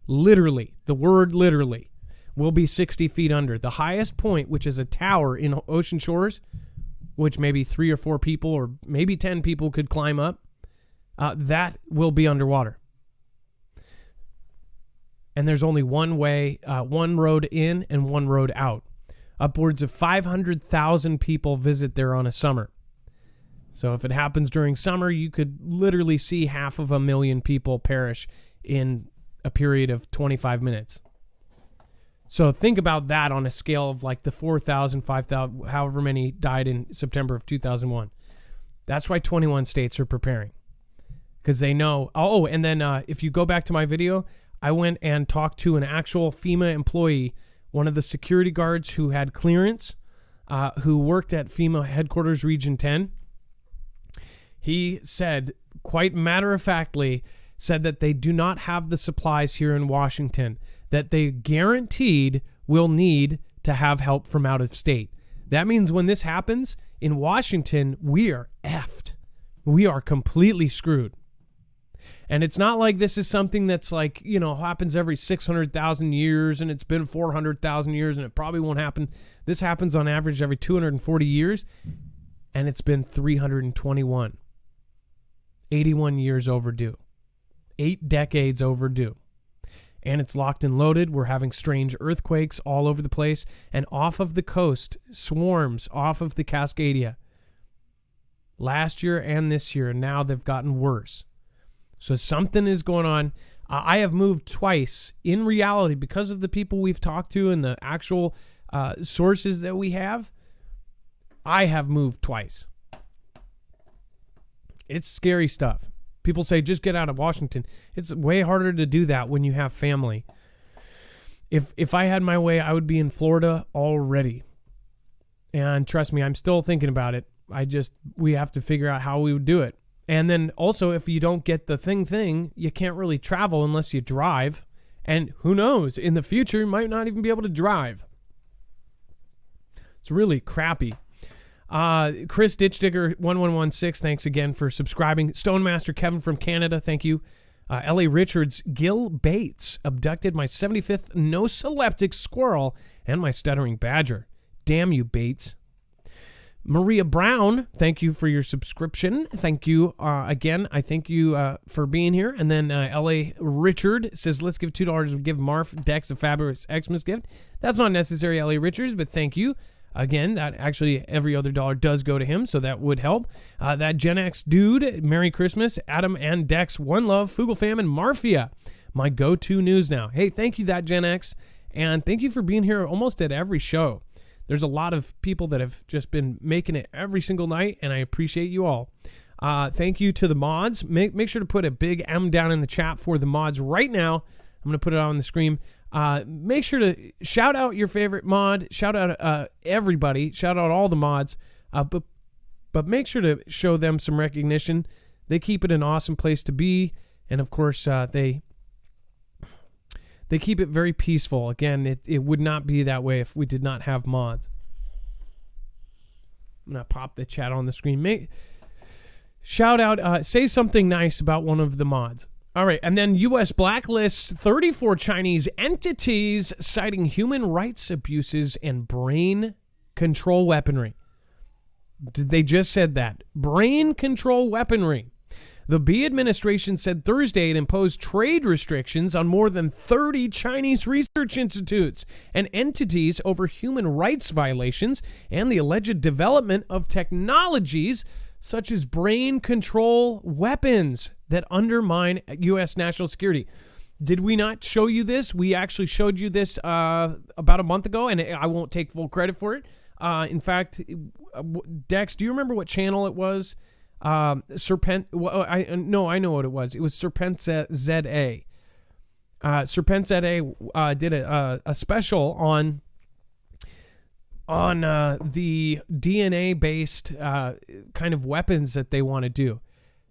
Literally. The word literally will be 60 feet under. The highest point, which is a tower in Ocean Shores, which maybe 3 or 4 people or maybe 10 people could climb up, that will be underwater. And there's only one way, one road in and one road out. Upwards of 500,000 people visit there on a summer. So if it happens during summer, you could literally see 500,000 people perish in a period of 25 minutes. So think about that on a scale of like the 4,000, 5,000, however many died in September of 2001. That's why 21 states are preparing. Because they know. Oh, and then if you go back to my video, I went and talked to an actual FEMA employee, one of the security guards who had clearance, who worked at FEMA headquarters Region 10. He said, quite matter-of-factly, said that they do not have the supplies here in Washington, that they guaranteed will need to have help from out of state. That means when this happens in Washington, we are effed. We are completely screwed. And it's not like this is something that's like, you know, happens every 600,000 years and it's been 400,000 years and it probably won't happen. This happens on average every 240 years and it's been 321. 81 years overdue. 8 decades overdue. And it's locked and loaded. We're having strange earthquakes all over the place. And off of the coast, swarms off of the Cascadia. Last year and this year, and now they've gotten worse. So something is going on. I have moved twice in reality because of the people we've talked to and the actual sources that we have. I have moved twice. It's scary stuff. People say, just get out of Washington. It's way harder to do that when you have family. If I had my way, I would be in Florida already. And trust me, I'm still thinking about it. We have to figure out how we would do it. And then also, if you don't get the thing, you can't really travel unless you drive. And who knows, in the future, you might not even be able to drive. It's really crappy. Chris Ditchdigger 1116, thanks again for subscribing. Stonemaster Kevin from Canada, thank you. L.A. Richards, Gil Bates abducted my 75th no-seleptic squirrel and my stuttering badger. Damn you, Bates. Maria Brown, thank you for your subscription. Thank you again. I thank you for being here. And then L.A. Richard says, let's give $2 to give Marf Dex a fabulous Xmas gift. That's not necessary, L.A. Richards, but thank you. Again, that actually every other dollar does go to him, so that would help. That Gen X dude, Merry Christmas. Adam and Dex, One Love, Fugle Fam, and Marfia, my go-to news now. Hey, thank you, that Gen X, and thank you for being here almost at every show. There's a lot of people that have just been making it every single night, and I appreciate you all. Thank you to the mods. Make sure to put a big M down in the chat for the mods right now. I'm going to put it on the screen. Make sure to shout out your favorite mod. Shout out everybody. Shout out all the mods. But make sure to show them some recognition. They keep it an awesome place to be. And, of course, they keep it very peaceful. Again, it would not be that way if we did not have mods. I'm going to pop the chat on the screen. Shout out. Say something nice about one of the mods. All right, and then U.S. blacklists 34 Chinese entities citing human rights abuses and brain control weaponry. They just said that. Brain control weaponry. The Xi administration said Thursday it imposed trade restrictions on more than 30 Chinese research institutes and entities over human rights violations and the alleged development of technologies such as brain control weapons that undermine U.S. national security. Did we not show you this? We actually showed you this about a month ago, and I won't take full credit for it. In fact, Dex, do you remember what channel it was? Serpent. I know what it was. It was Serpent ZA. Serpent ZA did a special on on the DNA-based kind of weapons that they want to do.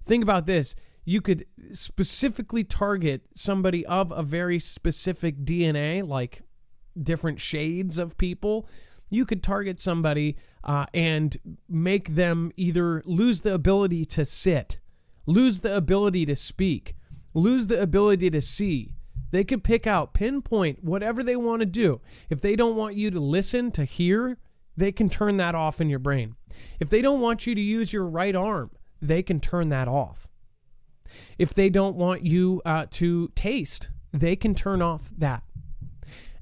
Think about this. You could specifically target somebody of a very specific DNA, like different shades of people. You could target somebody and make them either lose the ability to sit, lose the ability to speak, lose the ability to see. They could pinpoint whatever they want to do. If they don't want you to listen, to hear, they can turn that off in your brain. If they don't want you to use your right arm, they can turn that off. If they don't want you to taste, they can turn off that.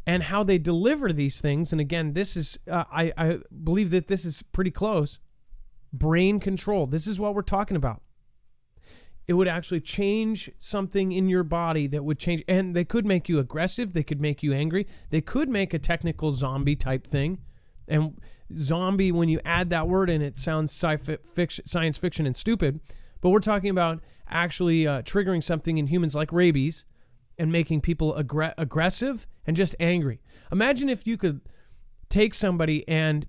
And how they deliver these things, and again, this is, I believe that this is pretty close, brain control. This is what we're talking about. It would actually change something in your body that would change, and they could make you aggressive, they could make you angry, they could make a technical zombie type thing. And zombie, when you add that word in, it sounds science fiction and stupid, but we're talking about actually triggering something in humans like rabies and making people aggressive and just angry. Imagine if you could take somebody and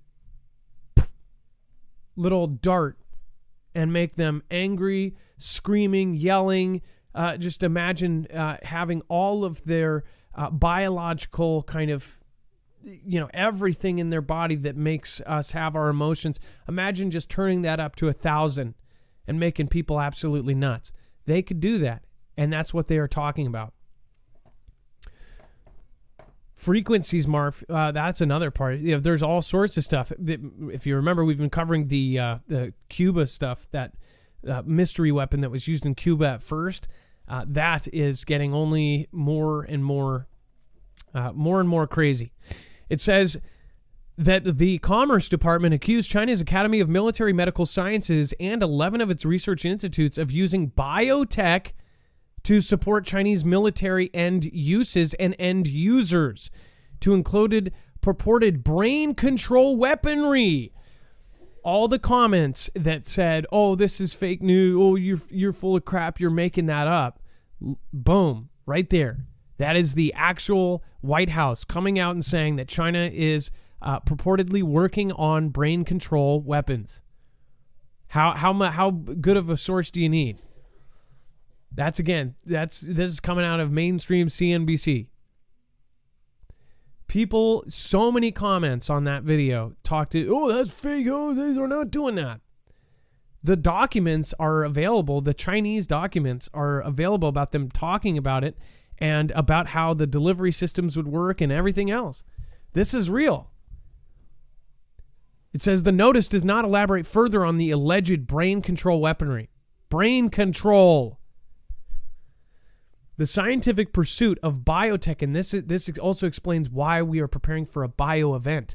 little dart and make them angry, screaming, yelling. Just imagine having all of their biological kind of, everything in their body that makes us have our emotions. Imagine just turning that up to 1,000 and making people absolutely nuts. They could do that, and that's what they are talking about. Frequencies, Marf, that's another part. There's all sorts of stuff. If you remember, we've been covering the Cuba stuff, that mystery weapon that was used in Cuba at first. That is getting only more and more crazy. It says that the Commerce Department accused China's Academy of Military Medical Sciences and 11 of its research institutes of using biotech to support Chinese military end uses and end users, to include purported brain control weaponry. All the comments that said, "Oh, this is fake news. Oh, you're full of crap. You're making that up." Boom, right there. That is the actual White House coming out and saying that China is purportedly working on brain control weapons. How good of a source do you need? This is coming out of mainstream CNBC. People, so many comments on that video that's fake. Oh, they are not doing that. The documents are available. The Chinese documents are available about them talking about it and about how the delivery systems would work and everything else. This is real. It says the notice does not elaborate further on the alleged brain control weaponry. Brain control. The scientific pursuit of biotech, and this also explains why we are preparing for a bio event.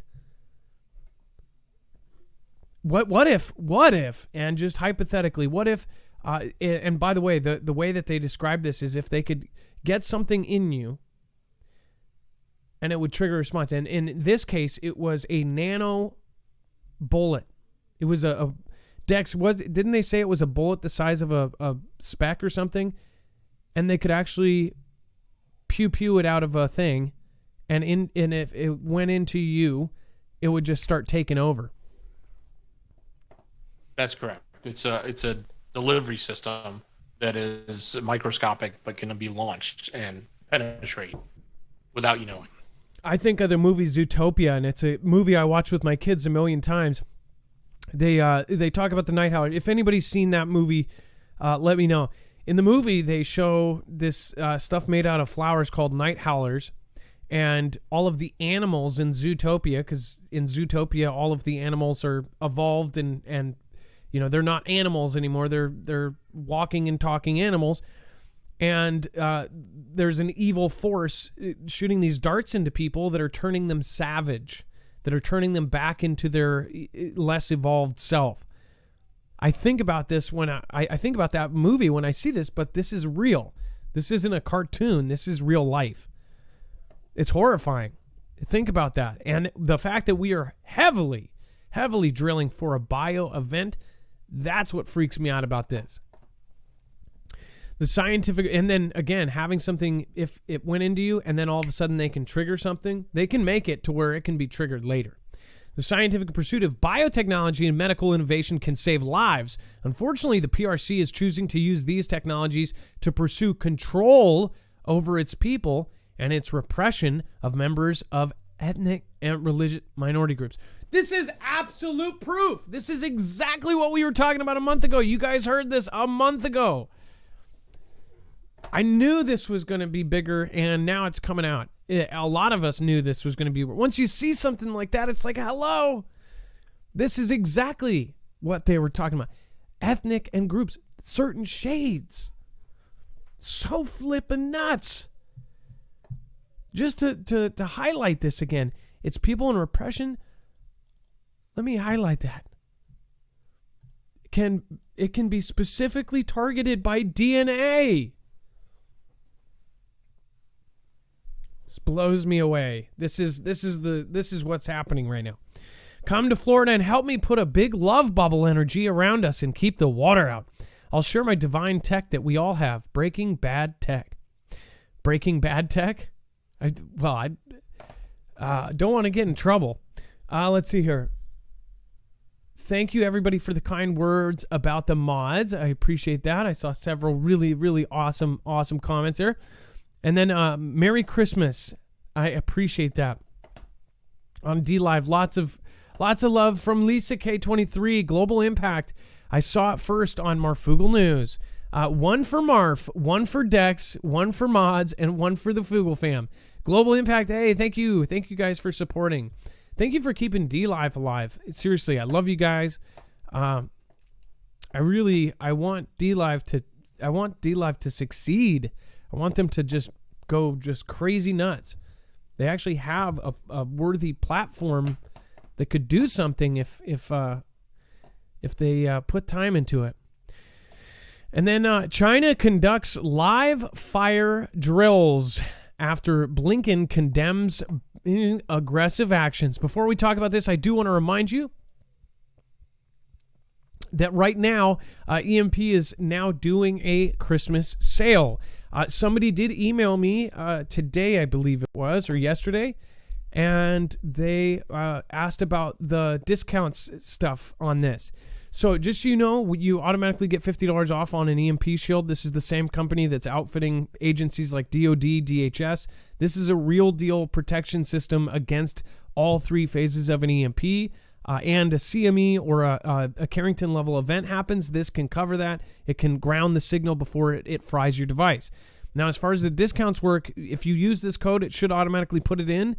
What if, and just hypothetically, what if, and by the way, the way that they describe this is if they could get something in you and it would trigger a response. And in this case, it was a nano bullet. It was a Dex, didn't they say it was a bullet the size of a speck or something? And they could actually pew it out of a thing, and if it went into you, it would just start taking over. That's correct. It's a delivery system that is microscopic but can be launched and penetrate without you knowing. I think of the movie Zootopia, and it's a movie I watched with my kids a million times. They talk about the night howler. If anybody's seen that movie, let me know. In the movie, they show this stuff made out of flowers called night howlers, and all of the animals in Zootopia, because in Zootopia, all of the animals are evolved and they're not animals anymore. They're walking and talking animals, and there's an evil force shooting these darts into people that are turning them savage, that are turning them back into their less evolved self. I think about this when I think about that movie when I see this, but this is real. This isn't a cartoon. This is real life. It's horrifying. Think about that. And the fact that we are heavily drilling for a bio event, that's what freaks me out about this. The scientific, and then again, having something, if it went into you and then all of a sudden they can trigger something, they can make it to where it can be triggered later. The scientific pursuit of biotechnology and medical innovation can save lives. Unfortunately, the PRC is choosing to use these technologies to pursue control over its people and its repression of members of ethnic and religious minority groups. This is absolute proof. This is exactly what we were talking about a month ago. You guys heard this a month ago. I knew this was going to be bigger, and now it's coming out. A lot of us knew this was going to be. Once you see something like that, it's like, hello. This is exactly what they were talking about. Ethnic and groups, certain shades. So flippin' nuts. Just to highlight this again, it's people in repression. Let me highlight that. It can be specifically targeted by DNA. This blows me away. This is what's happening right now. Come to Florida and help me put a big love bubble energy around us and keep the water out. I'll share my divine tech that we all have. Breaking bad tech. Breaking bad tech? I don't want to get in trouble. Let's see here. Thank you, everybody, for the kind words about the mods. I appreciate that. I saw several really, really awesome comments here. And then Merry Christmas. I appreciate that. On DLive, lots of love from Lisa K23. Global Impact. I saw it first on Marfoogle News. One for Marf, one for Dex, one for mods, and one for the Foogle fam. Global Impact. Hey, thank you guys for supporting. Thank you for keeping DLive alive. Seriously, I love you guys. I want DLive to succeed. I want them to just go just crazy nuts. They actually have a worthy platform that could do something if they put time into it. And then China conducts live fire drills after Blinken condemns aggressive actions. Before we talk about this, I do want to remind you that right now, EMP is now doing a Christmas sale. Somebody did email me today, I believe it was, or yesterday, and they asked about the discounts stuff on this. So just so you know, you automatically get $50 off on an EMP shield. This is the same company that's outfitting agencies like DOD, DHS. This is a real deal protection system against all three phases of an EMP. And a CME or a Carrington level event happens. This can cover that. It can ground the signal before it fries your device. Now, as far as the discounts work, if you use this code, it should automatically put it in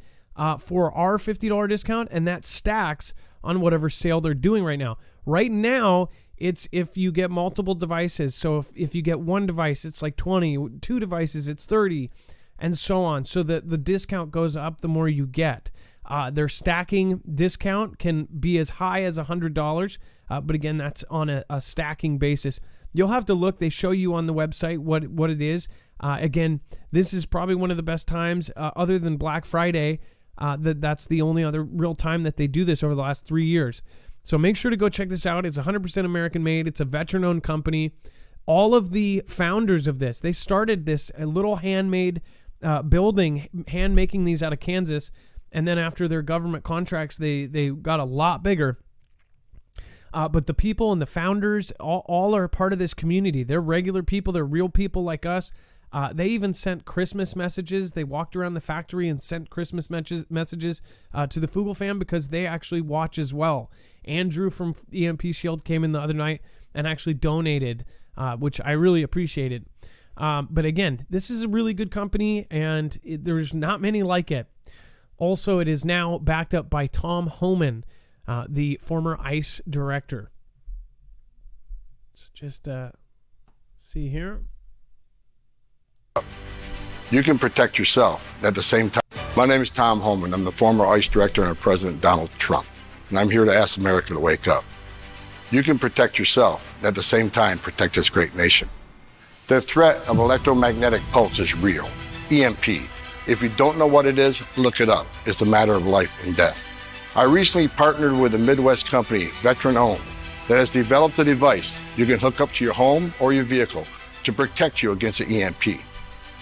for our $50 discount, and that stacks on whatever sale they're doing right now. Right now, it's if you get multiple devices. So if you get one device, it's like 20, two devices, it's 30, and so on. So the discount goes up the more you get. Their stacking discount can be as high as $100, but again, that's on a stacking basis. You'll have to look. They show you on the website what it is. Again, this is probably one of the best times, other than Black Friday. That's the only other real time that they do this over the last 3 years. So make sure to go check this out. It's 100% American made. It's a veteran-owned company. All of the founders of this, they started this a little handmade building, hand making these out of Kansas. And then after their government contracts, they got a lot bigger. But the people and the founders all are part of this community. They're regular people. They're real people like us. They even sent Christmas messages. They walked around the factory and sent Christmas messages to the Foogle fam because they actually watch as well. Andrew from EMP Shield came in the other night and actually donated, which I really appreciated. But again, this is a really good company, and there's not many like it. Also, it is now backed up by Tom Homan, the former ICE director. Let's just see here. You can protect yourself at the same time. My name is Tom Homan. I'm the former ICE director under President Donald Trump, and I'm here to ask America to wake up. You can protect yourself at the same time protect this great nation. The threat of electromagnetic pulse is real. EMP. If you don't know what it is, look it up. It's a matter of life and death. I recently partnered with a Midwest company, veteran-owned, that has developed a device you can hook up to your home or your vehicle to protect you against an EMP.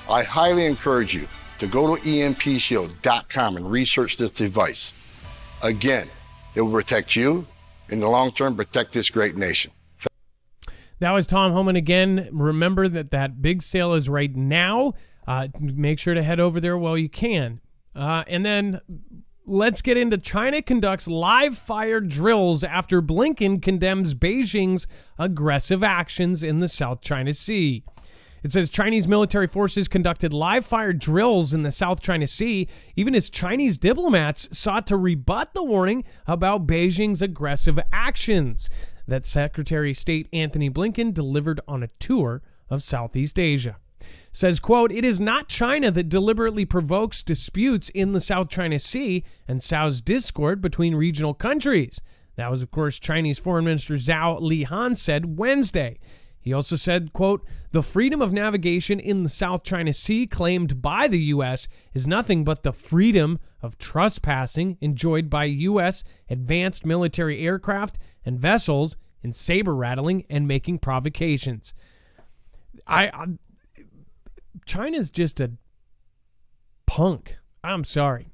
I highly encourage you to go to EMPshield.com and research this device. Again, It will protect you, in the long term, protect this great nation. That was Tom Homan again. Remember that big sale is right now. Make sure to head over there while you can. And then let's get into China conducts live fire drills after Blinken condemns Beijing's aggressive actions in the South China Sea. It says Chinese military forces conducted live fire drills in the South China Sea, even as Chinese diplomats sought to rebut the warning about Beijing's aggressive actions that Secretary of State Antony Blinken delivered on a tour of Southeast Asia. Says, quote, "It is not China that deliberately provokes disputes in the South China Sea and sows discord between regional countries." That was, of course, Chinese Foreign Minister Zhao Lihan said Wednesday. He also said, quote, "The freedom of navigation in the South China Sea claimed by the U.S. is nothing but the freedom of trespassing enjoyed by U.S. advanced military aircraft and vessels in saber rattling and making provocations." China's just a punk. I'm sorry.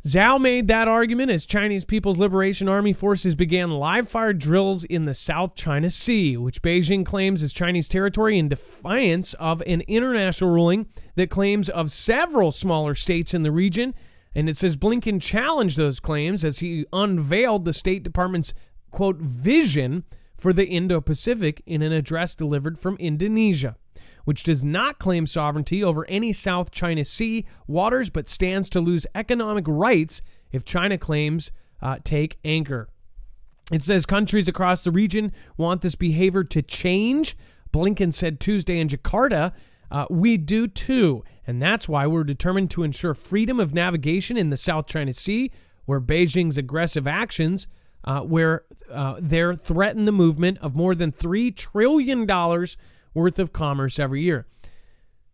Zhao made that argument as Chinese People's Liberation Army forces began live-fire drills in the South China Sea, which Beijing claims is Chinese territory in defiance of an international ruling that claims of several smaller states in the region. And it says Blinken challenged those claims as he unveiled the State Department's, quote, vision for the Indo-Pacific in an address delivered from Indonesia, which does not claim sovereignty over any South China Sea waters, but stands to lose economic rights if China claims take anchor. It says countries across the region want this behavior to change. Blinken said Tuesday in Jakarta, "We do too, and that's why we're determined to ensure freedom of navigation in the South China Sea, where Beijing's aggressive actions there threaten the movement of more than $3 trillion worth of commerce every year."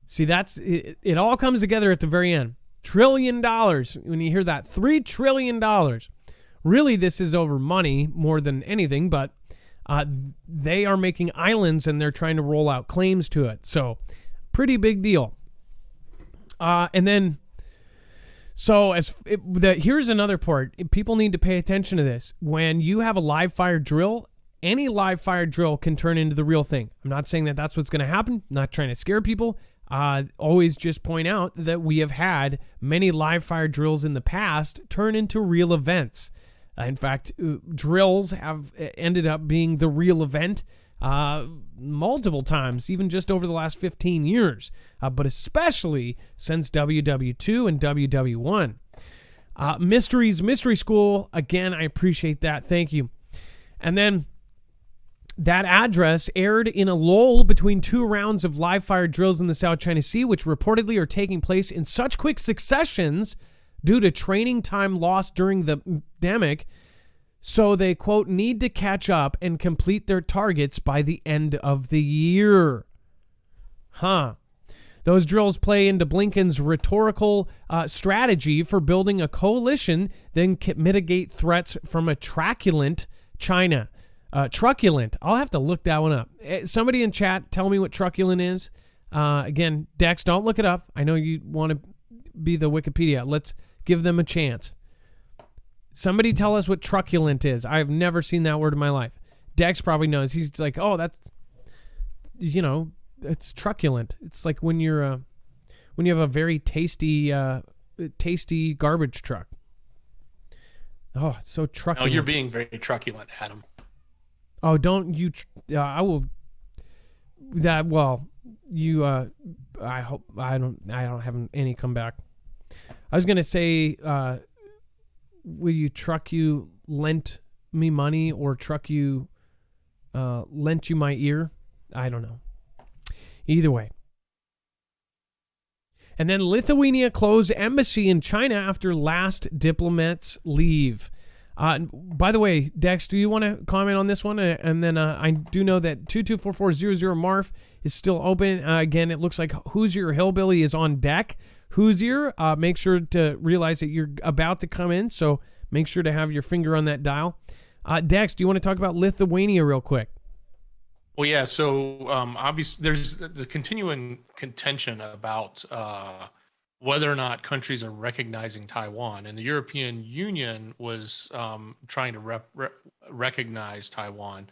See, it all comes together at the very end. $1 trillion. When you hear that, $3 trillion. Really, this is over money more than anything, but they are making islands and they're trying to roll out claims to it. So, pretty big deal. And then, here's another part. People need to pay attention to this. When you have a live fire drill, any live fire drill can turn into the real thing. I'm not saying that that's what's going to happen. I'm not trying to scare people. Always just point out that we have had many live fire drills in the past turn into real events. In fact, drills have ended up being the real event multiple times, even just over the last 15 years, but especially since WW2 and WW1. Mystery School, again, I appreciate that. Thank you. And then that address aired in a lull between two rounds of live fire drills in the South China Sea, which reportedly are taking place in such quick successions due to training time lost during the pandemic. So they, quote, need to catch up and complete their targets by the end of the year. Those drills play into Blinken's rhetorical strategy for building a coalition that can mitigate threats from a truculent China. Truculent. I'll have to look that one up. Somebody in chat, tell me what truculent is. Again, Dex, don't look it up. I know you want to be the Wikipedia. Let's give them a chance. Somebody tell us what truculent is. I have never seen that word in my life. Dex probably knows. He's like, oh, that's, it's truculent. It's like when you have a very tasty garbage truck. Oh, it's so truculent. Oh, you're being very truculent, Adam. Oh, don't you? I will. That well, you. I hope I don't have any comeback. I was gonna say, will you truck you lent me money or truck you lent you my ear? I don't know. Either way. And then Lithuania closed embassy in China after last diplomats leave. By the way, Dex, do you want to comment on this one? And then I do know that 224400 Marf is still open. Again, it looks like Hoosier Hillbilly is on deck. Hoosier, make sure to realize that you're about to come in, so make sure to have your finger on that dial. Dex, do you want to talk about Lithuania real quick? Well, yeah. So obviously, there's the continuing contention about whether or not countries are recognizing Taiwan. And the European Union was trying to recognize Taiwan.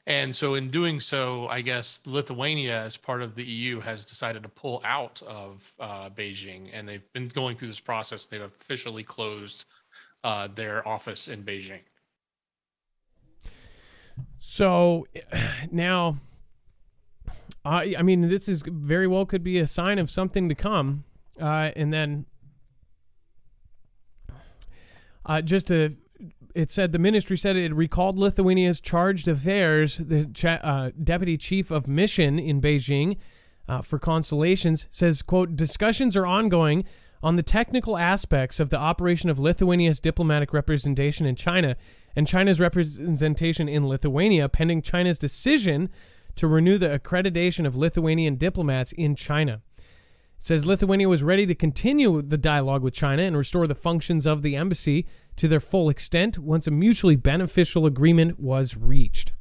And so in doing so, I guess Lithuania, as part of the EU, has decided to pull out of Beijing. And they've been going through this process. They've officially closed their office in Beijing. So now, I mean, this is very well could be a sign of something to come. And then it said the ministry said it recalled Lithuania's chargé d'affaires, the deputy chief of mission in Beijing for consulations, says, quote, discussions are ongoing on the technical aspects of the operation of Lithuania's diplomatic representation in China and China's representation in Lithuania, pending China's decision to renew the accreditation of Lithuanian diplomats in China. It says Lithuania was ready to continue the dialogue with China and restore the functions of the embassy to their full extent once a mutually beneficial agreement was reached.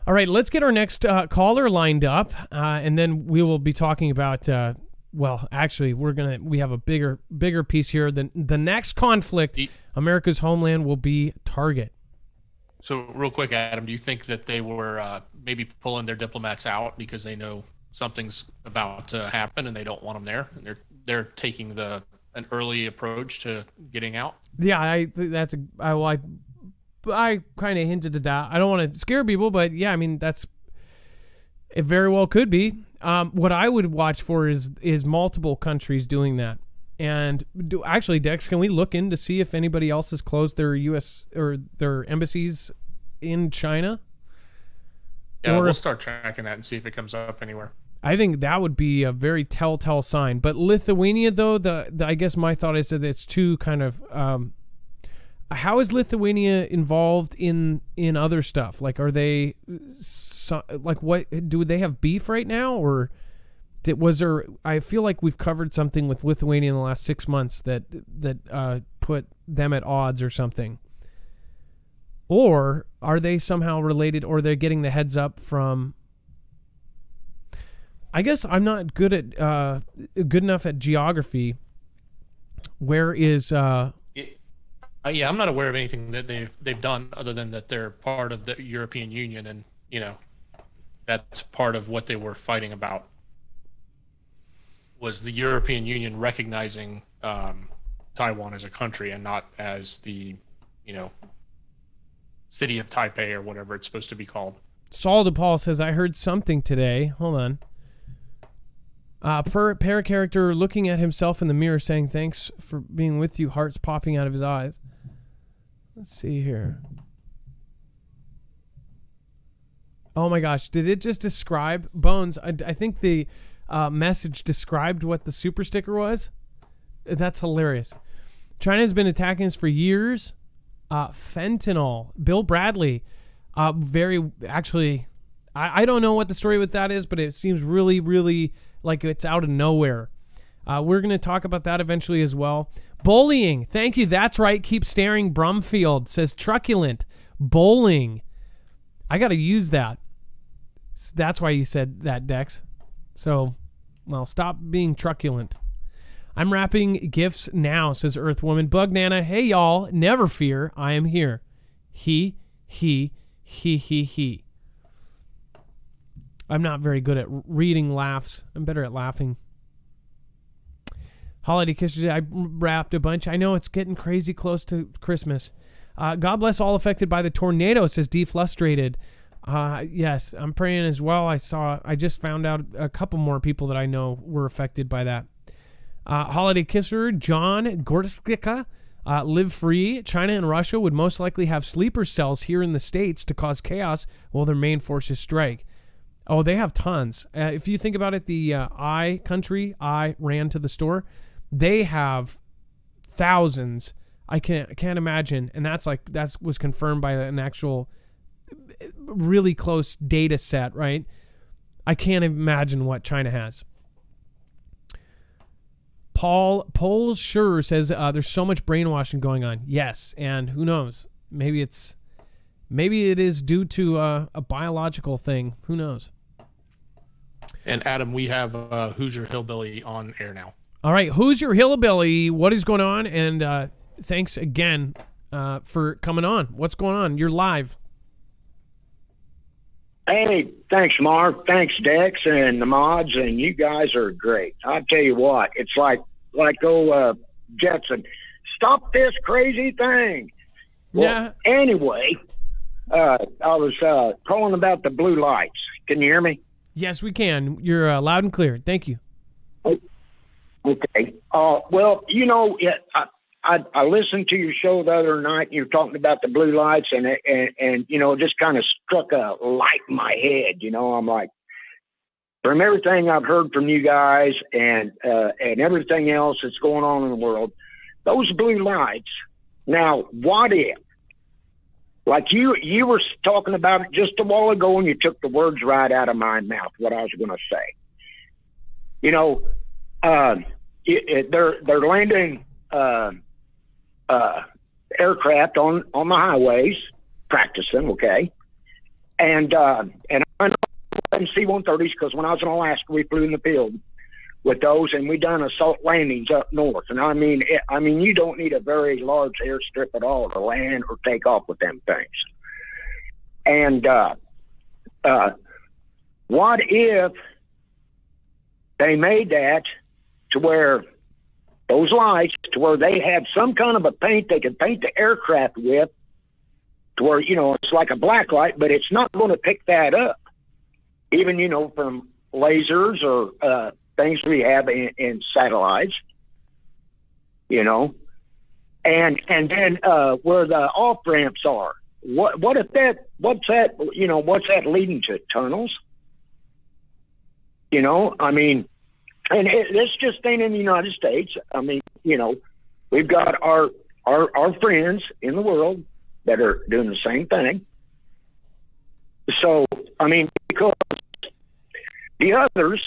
All right, let's get our next caller lined up, and then we will be talking about. Well, actually, we have a bigger piece here. The next conflict, America's homeland, will be target. So, real quick, Adam, do you think that they were maybe pulling their diplomats out because they know something's about to happen and they don't want them there, and they're taking an early approach to getting out? Yeah, I kind of hinted at that. I don't want to scare people, but yeah, I mean it very well could be. What I would watch for is multiple countries doing that. And actually, Dex, can we look in to see if anybody else has closed their U.S. or their embassies in China? Yeah, we'll start tracking that and see if it comes up anywhere. I think that would be a very telltale sign. But Lithuania, though, I guess my thought is that it's too kind of. How is Lithuania involved in other stuff? Like, are they what do they have beef right now, or was there? I feel like we've covered something with Lithuania in the last 6 months that put them at odds or something. Or are they somehow related, or they're getting the heads up from? I guess I'm not good enough at geography. Where is? Yeah, I'm not aware of anything that they've done other than that they're part of the European Union, and that's part of what they were fighting about. Was the European Union recognizing Taiwan as a country and not as the city of Taipei or whatever it's supposed to be called. Saul DePaul says, I heard something today. Hold on. Para character looking at himself in the mirror saying, thanks for being with you, hearts popping out of his eyes. Let's see here. Oh my gosh. Did it just describe Bones? I think the message described what the super sticker was. That's hilarious. China's been attacking us for years. Fentanyl. Bill Bradley. I don't know what the story with that is, but it seems really, really like it's out of nowhere. We're going to talk about that eventually as well. Bullying. Thank you. That's right. Keep staring. Brumfield says truculent. Bowling. I got to use that. That's why you said that, Dex. So, well, stop being truculent. I'm wrapping gifts now, says Earthwoman. Bug Nana, hey y'all, never fear, I am here. He. I'm not very good at reading laughs. I'm better at laughing. Holiday kisses, I wrapped a bunch. I know it's getting crazy close to Christmas. God bless all affected by the tornado, says Deflustrated. Yes, I'm praying as well. I just found out a couple more people that I know were affected by that. Holiday kisser, John Gorskika, live free. China and Russia would most likely have sleeper cells here in the States to cause chaos while their main forces strike. Oh, they have tons. If you think about it, the I ran to the store. They have thousands. I can't imagine. And that was confirmed by an actual really close data set, right? I can't imagine what China has. Paul Schur says there's so much brainwashing going on. Yes, and who knows? Maybe it is due to a biological thing. Who knows? And Adam, we have Hoosier Hillbilly on air now. All right, who's your hillbilly? What is going on? And thanks again for coming on. What's going on? You're live. Hey, thanks, Mark. Thanks, Dex and the mods, and you guys are great. I tell you what, it's like Jetson. Stop this crazy thing. Well, Yeah. Anyway, I was calling about the blue lights. Can you hear me? Yes, we can. You're loud and clear. Thank you. Okay. Well, you know, I listened to your show the other night. And you were talking about the blue lights, and you know, it just kind of struck a light in my head. You know, I'm like, from everything I've heard from you guys and everything else that's going on in the world, those blue lights. Now, what if? Like you were talking about it just a while ago, and you took the words right out of my mouth. What I was going to say. You know, they're landing aircraft on the highways, practicing. Okay, and I know C-130s because when I was in Alaska, we flew in the field with those, and we done assault landings up north. And I mean, you don't need a very large airstrip at all to land or take off with them things. And what if they made that to where those lights, to where they had some kind of a paint they could paint the aircraft with, to where, you know, it's like a black light, but it's not going to pick that up, even, you know, from lasers or things we have in satellites, you know, and then where the off ramps are. What if what's that leading to? Tunnels? You know, I mean, and this just ain't in the United States. I mean, you know, we've got our friends in the world that are doing the same thing. So, I mean, because the others,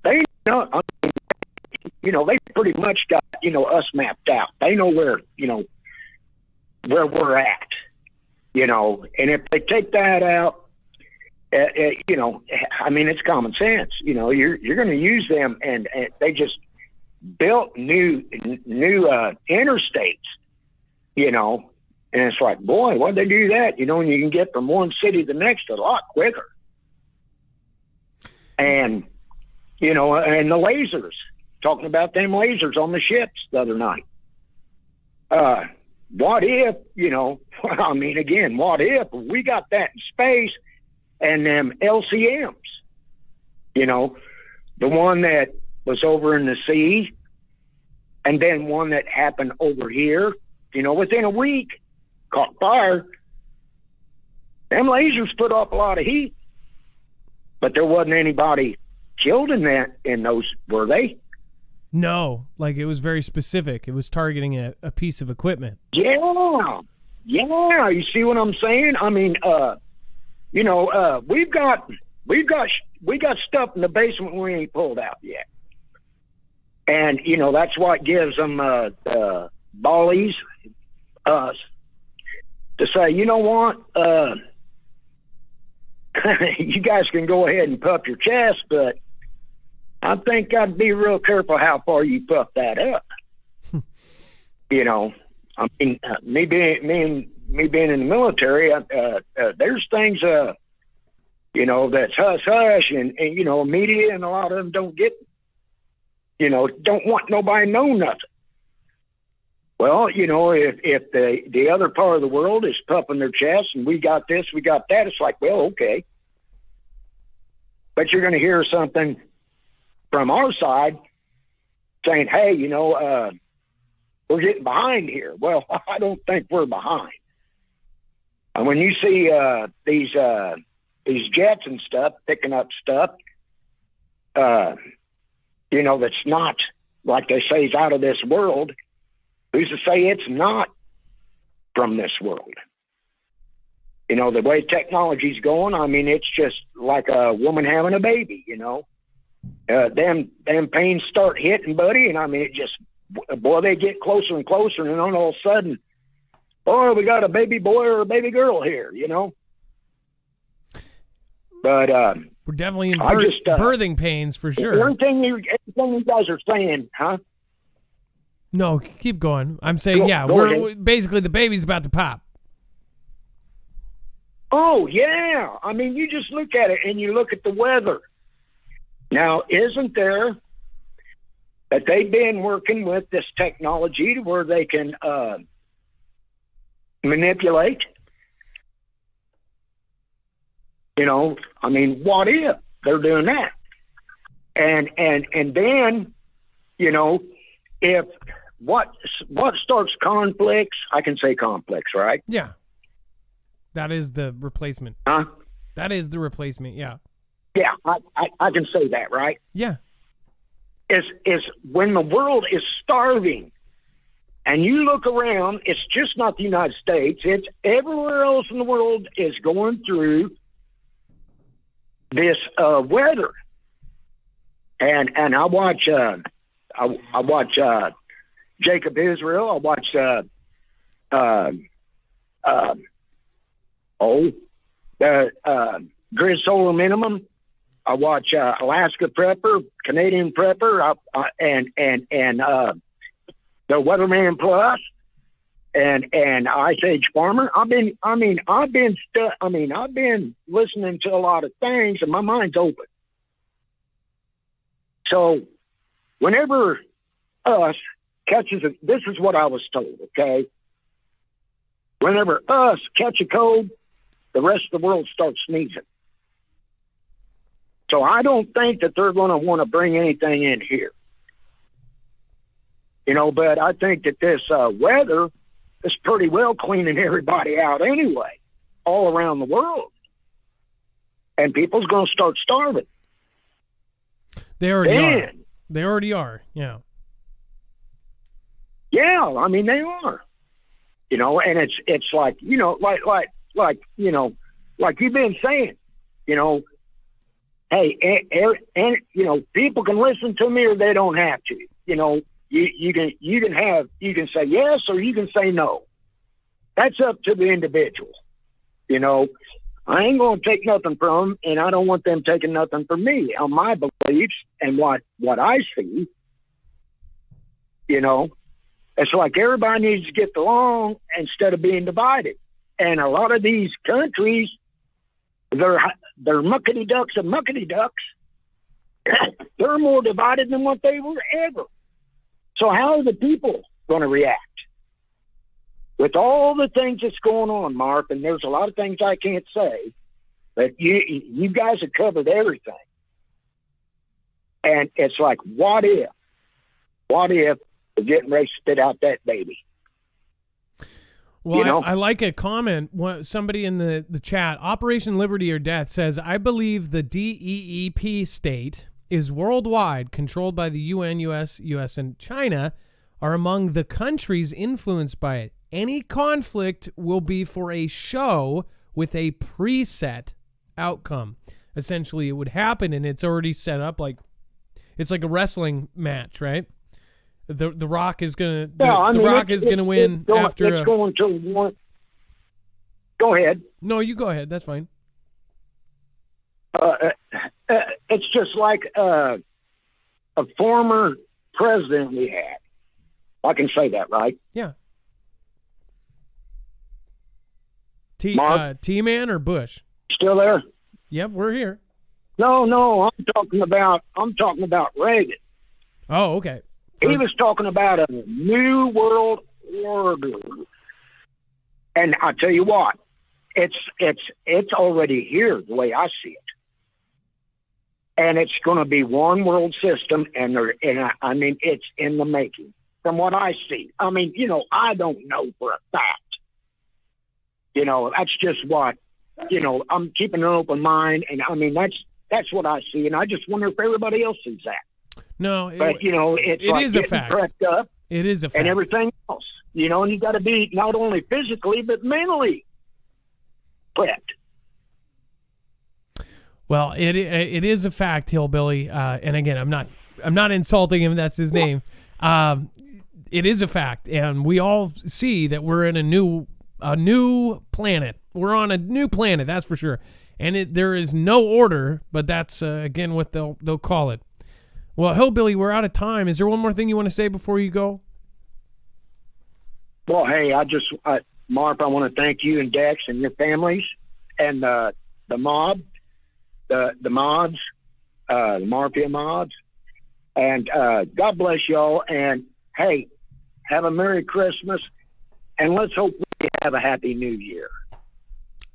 they know, I mean, you know, they pretty much got, you know, us mapped out. They know where, you know, where we're at, you know, and if they take that out, you know, I mean, it's common sense. You know, you're going to use them, and they just built new interstates, you know, and it's like, boy, why'd they do that? You know, and you can get from one city to the next a lot quicker. And, you know, and the lasers, talking about them lasers on the ships the other night. What if, you know, I mean, again, what if we got that in space and them LCMs, you know, the one that was over in the sea and then one that happened over here, you know, within a week, caught fire. Them lasers put off a lot of heat, but there wasn't anybody killed in those, were they? No, like it was very specific. It was targeting a piece of equipment. Yeah. You see what I'm saying? I mean, you know, we got stuff in the basement we ain't pulled out yet, and you know that's what gives them ballies us to say, you know what, you guys can go ahead and puff your chest, but I think I'd be real careful how far you puff that up. You know, I mean, me being in the military, there's things, you know, that's hush, and, you know, media and a lot of them don't get, you know, don't want nobody to know nothing. Well, you know, if the other part of the world is puffing their chest and we got this, we got that, it's like, well, okay. But you're going to hear something from our side saying, hey, you know, we're getting behind here. Well, I don't think we're behind. And when you see these jets and stuff picking up stuff, you know, that's not, like they say, is out of this world, who's to say it's not from this world? You know, the way technology's going, I mean, it's just like a woman having a baby, you know. Them pains start hitting, buddy, and I mean, it just, boy, they get closer and closer, and then all of a sudden, oh, we got a baby boy or a baby girl here, you know. But we're definitely in birthing pains for sure. Everything everything you guys are saying, huh? No, keep going. I'm saying, go basically the baby's about to pop. Oh, yeah. I mean, you just look at it and you look at the weather. Now, isn't there that they've been working with this technology to where they can manipulate? You know, I mean, what if they're doing that? And then, you know, if what starts conflicts, I can say conflicts, right? Yeah. That is the replacement. Huh? That is the replacement, yeah. Yeah, I can say that, right? Yeah. Is when the world is starving and you look around, it's just not the United States, it's everywhere else in the world is going through this weather. And I watch Jacob Israel, I watch Grid Solar Minimum. I watch Alaska Prepper, Canadian Prepper, and the Weatherman Plus, and Ice Age Farmer. I've been listening to a lot of things, and my mind's open. So, whenever us catches this is what I was told. Okay, whenever us catch a cold, the rest of the world starts sneezing. So I don't think that they're going to want to bring anything in here. You know, but I think that this weather is pretty well cleaning everybody out anyway, all around the world. And people's going to start starving. They already are, yeah. Yeah, I mean, they are. You know, and it's like, you know, like you know, like you've been saying, you know, hey, and you know, people can listen to me or they don't have to. You know, you can say yes or you can say no. That's up to the individual. You know, I ain't going to take nothing from them, and I don't want them taking nothing from me on my beliefs and what I see. You know, it's like everybody needs to get along instead of being divided. And a lot of these countries, they're muckety ducks and muckety ducks. They're more divided than what they were ever. So how are the people going to react? With all the things that's going on, Mark, and there's a lot of things I can't say, but you guys have covered everything. And it's like, what if we're getting ready to spit out that baby? Well, you know? I like a comment. Somebody in the chat, Operation Liberty or Death, says, I believe the DEEP state is worldwide, controlled by the UN, US, and China, are among the countries influenced by it. Any conflict will be for a show with a preset outcome. Essentially, it would happen, and it's already set up it's like a wrestling match, right? The Rock is gonna win after. It's going to one. Go ahead. No, you go ahead. That's fine. It's just like a former president we had. I can say that, right? Yeah. Mark? T-Man or Bush? Still there? Yep, we're here. No, I'm talking about Reagan. Oh, okay. He was talking about a new world order. And I tell you what, it's already here the way I see it. And it's going to be one world system, and I mean, it's in the making from what I see. I mean, you know, I don't know for a fact. You know, that's just what, you know, I'm keeping an open mind, and I mean, that's what I see, and I just wonder if everybody else sees that. No, but you know, it like is a fact. Prepped up, it is a fact, and everything else. You know, and you got to be not only physically but mentally prepped. Well, it is a fact, Hillbilly. And again, I'm not insulting him. That's his name. It is a fact, and we all see that we're in a new planet. We're on a new planet, that's for sure. And there is no order, but that's again what they'll call it. Well, Hillbilly, we're out of time. Is there one more thing you want to say before you go? Well, hey, Marv, I want to thank you and Dex and your families and the mob, the mods, the Mafia mods. And God bless y'all. And, hey, have a Merry Christmas. And let's hope we have a Happy New Year.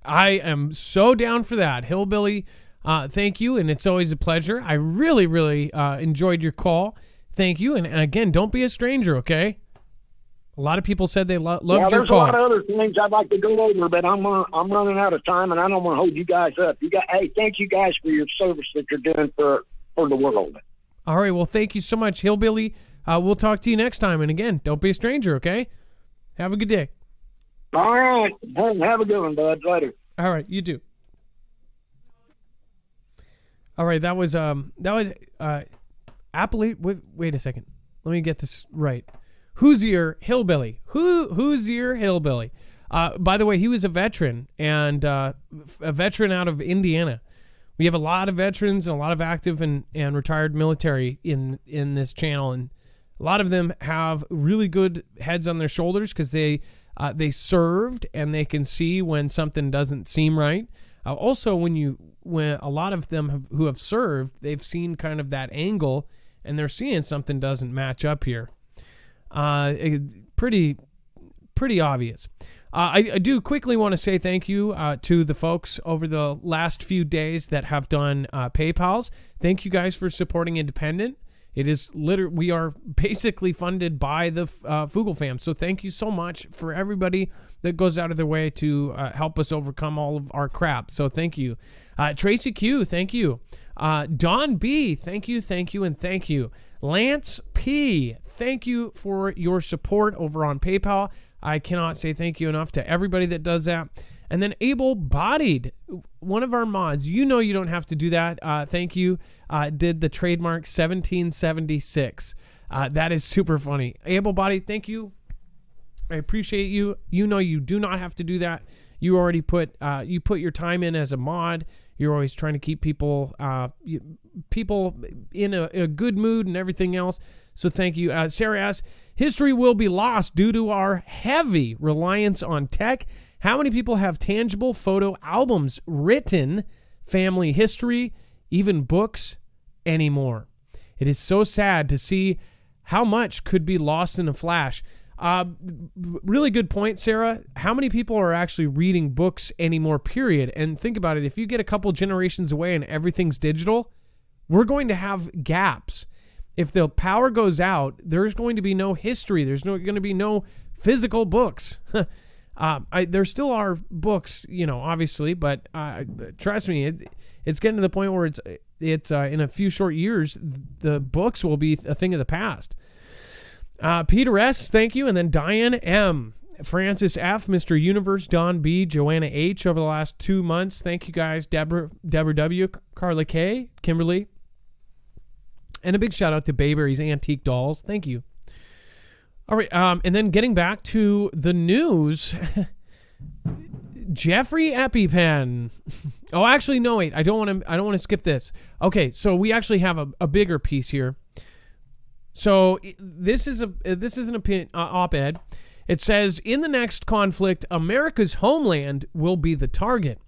I am so down for that. Hillbilly, thank you, and it's always a pleasure. I really, really enjoyed your call. Thank you. And again, don't be a stranger, okay? A lot of people said they loved your call. There's a lot of other things I'd like to go over, but I'm running out of time, and I don't want to hold you guys up. Hey, thank you guys for your service that you're doing for the world. All right, well, thank you so much, Hillbilly. We'll talk to you next time. And again, don't be a stranger, okay? Have a good day. All right. Have a good one, bud. Later. All right, you too. All right, that was Appalachia. Wait a second. Let me get this right. Hoosier Hillbilly. Hoosier Hillbilly. By the way, he was a veteran and a veteran out of Indiana. We have a lot of veterans and a lot of active and retired military in this channel, and a lot of them have really good heads on their shoulders because they served and they can see when something doesn't seem right. Also, when a lot of them who have served, they've seen kind of that angle and they're seeing something doesn't match up here. Pretty obvious. I do quickly want to say thank you to the folks over the last few days that have done PayPals. Thank you guys for supporting Independent. It is we are basically funded by the Foogle fam. So thank you so much for everybody that goes out of their way to help us overcome all of our crap. So thank you. Tracy Q, thank you. Don B, thank you, and thank you. Lance P, thank you for your support over on PayPal. I cannot say thank you enough to everybody that does that. And then Able-Bodied, one of our mods. You know you don't have to do that. Thank you. Did the trademark 1776. That is super funny. Able-Bodied, thank you. I appreciate you. You know you do not have to do that. You already put your time in as a mod. You're always trying to keep people in a good mood and everything else. So thank you. Sarah asks, history will be lost due to our heavy reliance on tech. How many people have tangible photo albums, written family history, even books anymore? It is so sad to see how much could be lost in a flash. Really good point, Sarah. How many people are actually reading books anymore, period? And think about it. If you get a couple generations away and everything's digital, we're going to have gaps. If the power goes out, there's going to be no history. There's going to be no physical books. There still are books, obviously, but trust me, it's getting to the point where it's in a few short years, the books will be a thing of the past. Peter S, thank you, and then Diane M, Francis F, Mr. Universe, Don B, Joanna H over the last 2 months. Thank you guys, Deborah W, Carla K, Kimberly, and a big shout out to Bayberry's Antique Dolls. Thank you. All right, and then getting back to the news, Jeffrey EpiPen. Oh, actually, no, wait. I don't want to skip this. Okay, so we actually have a bigger piece here. So this is an op-ed. It says, in the next conflict, America's homeland will be the target.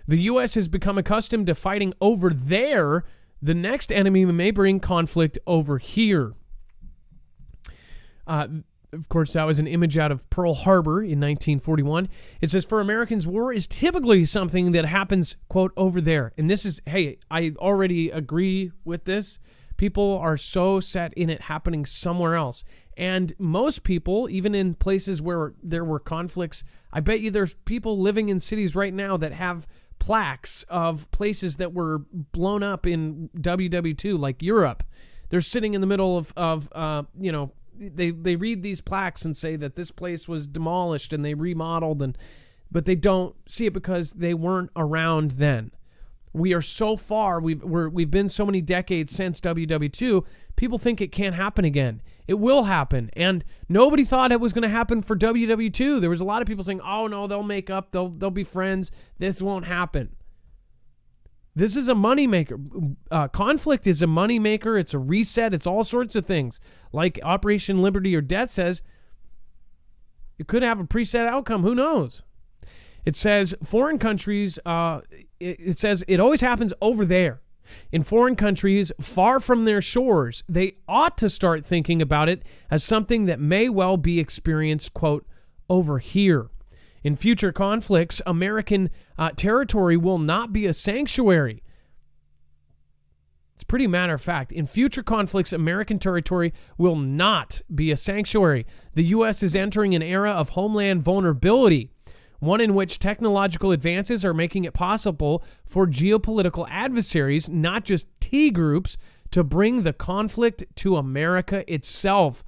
The U.S. has become accustomed to fighting over there. The next enemy may bring conflict over here. Of course, that was an image out of Pearl Harbor in 1941. It says, for Americans, war is typically something that happens, quote, over there. And this is, hey, I already agree with this. People are so set in it happening somewhere else. And most people, even in places where there were conflicts, I bet you there's people living in cities right now that have plaques of places that were blown up in WW2, like Europe. They're sitting in the middle of they read these plaques and say that this place was demolished and they remodeled, but they don't see it because they weren't around then. We are so far, we've been so many decades since WW2, people think it can't happen again. It will happen. And nobody thought it was going to happen for WW2. There was a lot of people saying, oh no, they'll make up, they'll be friends. This won't happen. This is a moneymaker. Conflict is a moneymaker. It's a reset. It's all sorts of things. Like Operation Liberty or Death says, it could have a preset outcome. Who knows? It says foreign countries, it says it always happens over there. In foreign countries, far from their shores, they ought to start thinking about it as something that may well be experienced, quote, over here. In future conflicts, American territory will not be a sanctuary. It's pretty matter of fact. In future conflicts, American territory will not be a sanctuary. The U.S. is entering an era of homeland vulnerability, one in which technological advances are making it possible for geopolitical adversaries, not just T groups, to bring the conflict to America itself.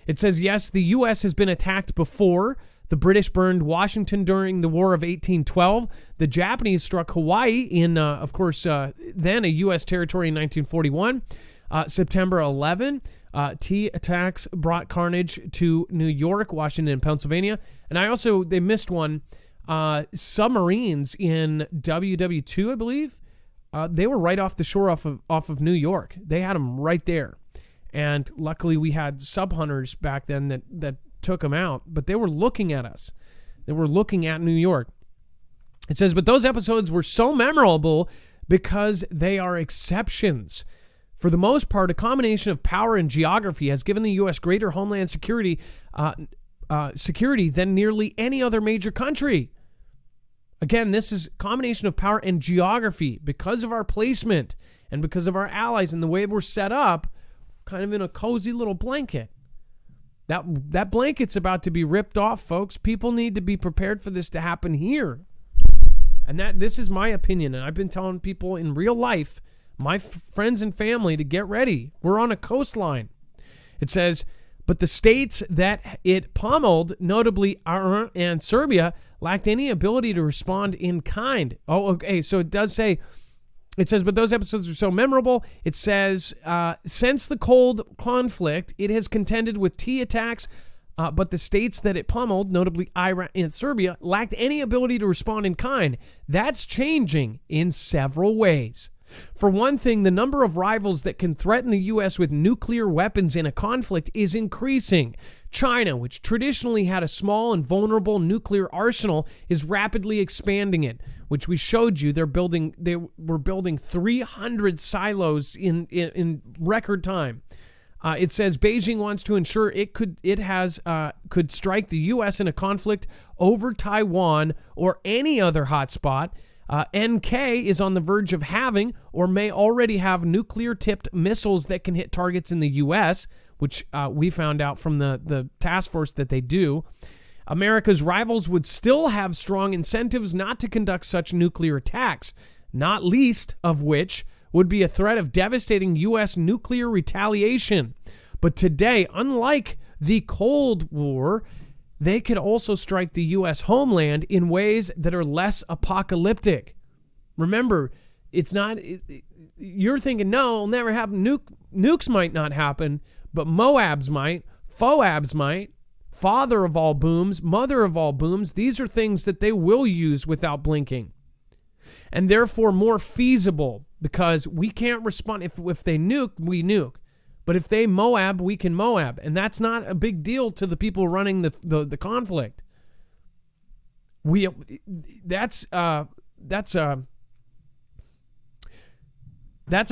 It says, yes, the U.S. has been attacked before. The British burned Washington during the War of 1812. The Japanese struck Hawaii in, of course, then a U.S. territory in 1941. September 11, T attacks brought carnage to New York, Washington, and Pennsylvania. And they missed one. Submarines in WW2, I believe. They were right off the shore off of New York. They had them right there. And luckily we had sub hunters back then that took them out, but they were looking at us. They were looking at New York. It says, but those episodes were so memorable because they are exceptions. For the most part, a combination of power and geography has given the U.S. greater homeland security than nearly any other major country. Again, this is a combination of power and geography because of our placement and because of our allies and the way we're set up, kind of in a cozy little blanket. That blanket's about to be ripped off, folks. People need to be prepared for this to happen here. And this is my opinion, and I've been telling people in real life, my friends and family, to get ready. We're on a coastline. It says, but the states that it pummeled, notably Iran and Serbia, lacked any ability to respond in kind. Oh, okay, so it does say, it says, but those episodes are so memorable. It says, since the cold conflict, it has contended with T attacks, but the states that it pummeled, notably Iran and Serbia, lacked any ability to respond in kind. That's changing in several ways. For one thing, the number of rivals that can threaten the U.S. with nuclear weapons in a conflict is increasing. China, which traditionally had a small and vulnerable nuclear arsenal, is rapidly expanding it, which we showed you. They were building 300 silos in record time. It says Beijing wants to ensure it could strike the U.S. in a conflict over Taiwan or any other hotspot. NK is on the verge of having or may already have nuclear-tipped missiles that can hit targets in the U.S., which we found out from the task force that they do. America's rivals would still have strong incentives not to conduct such nuclear attacks, not least of which would be a threat of devastating U.S. nuclear retaliation. But today, unlike the Cold War, they could also strike the U.S. homeland in ways that are less apocalyptic. Remember, it's not, you're thinking, no, it'll never happen. Nukes might not happen, but Moabs might, Foabs might, father of all booms, mother of all booms. These are things that they will use without blinking. And therefore more feasible because we can't respond. If they nuke, we nuke. But if they Moab, we can Moab. And that's not a big deal to the people running the conflict. That's a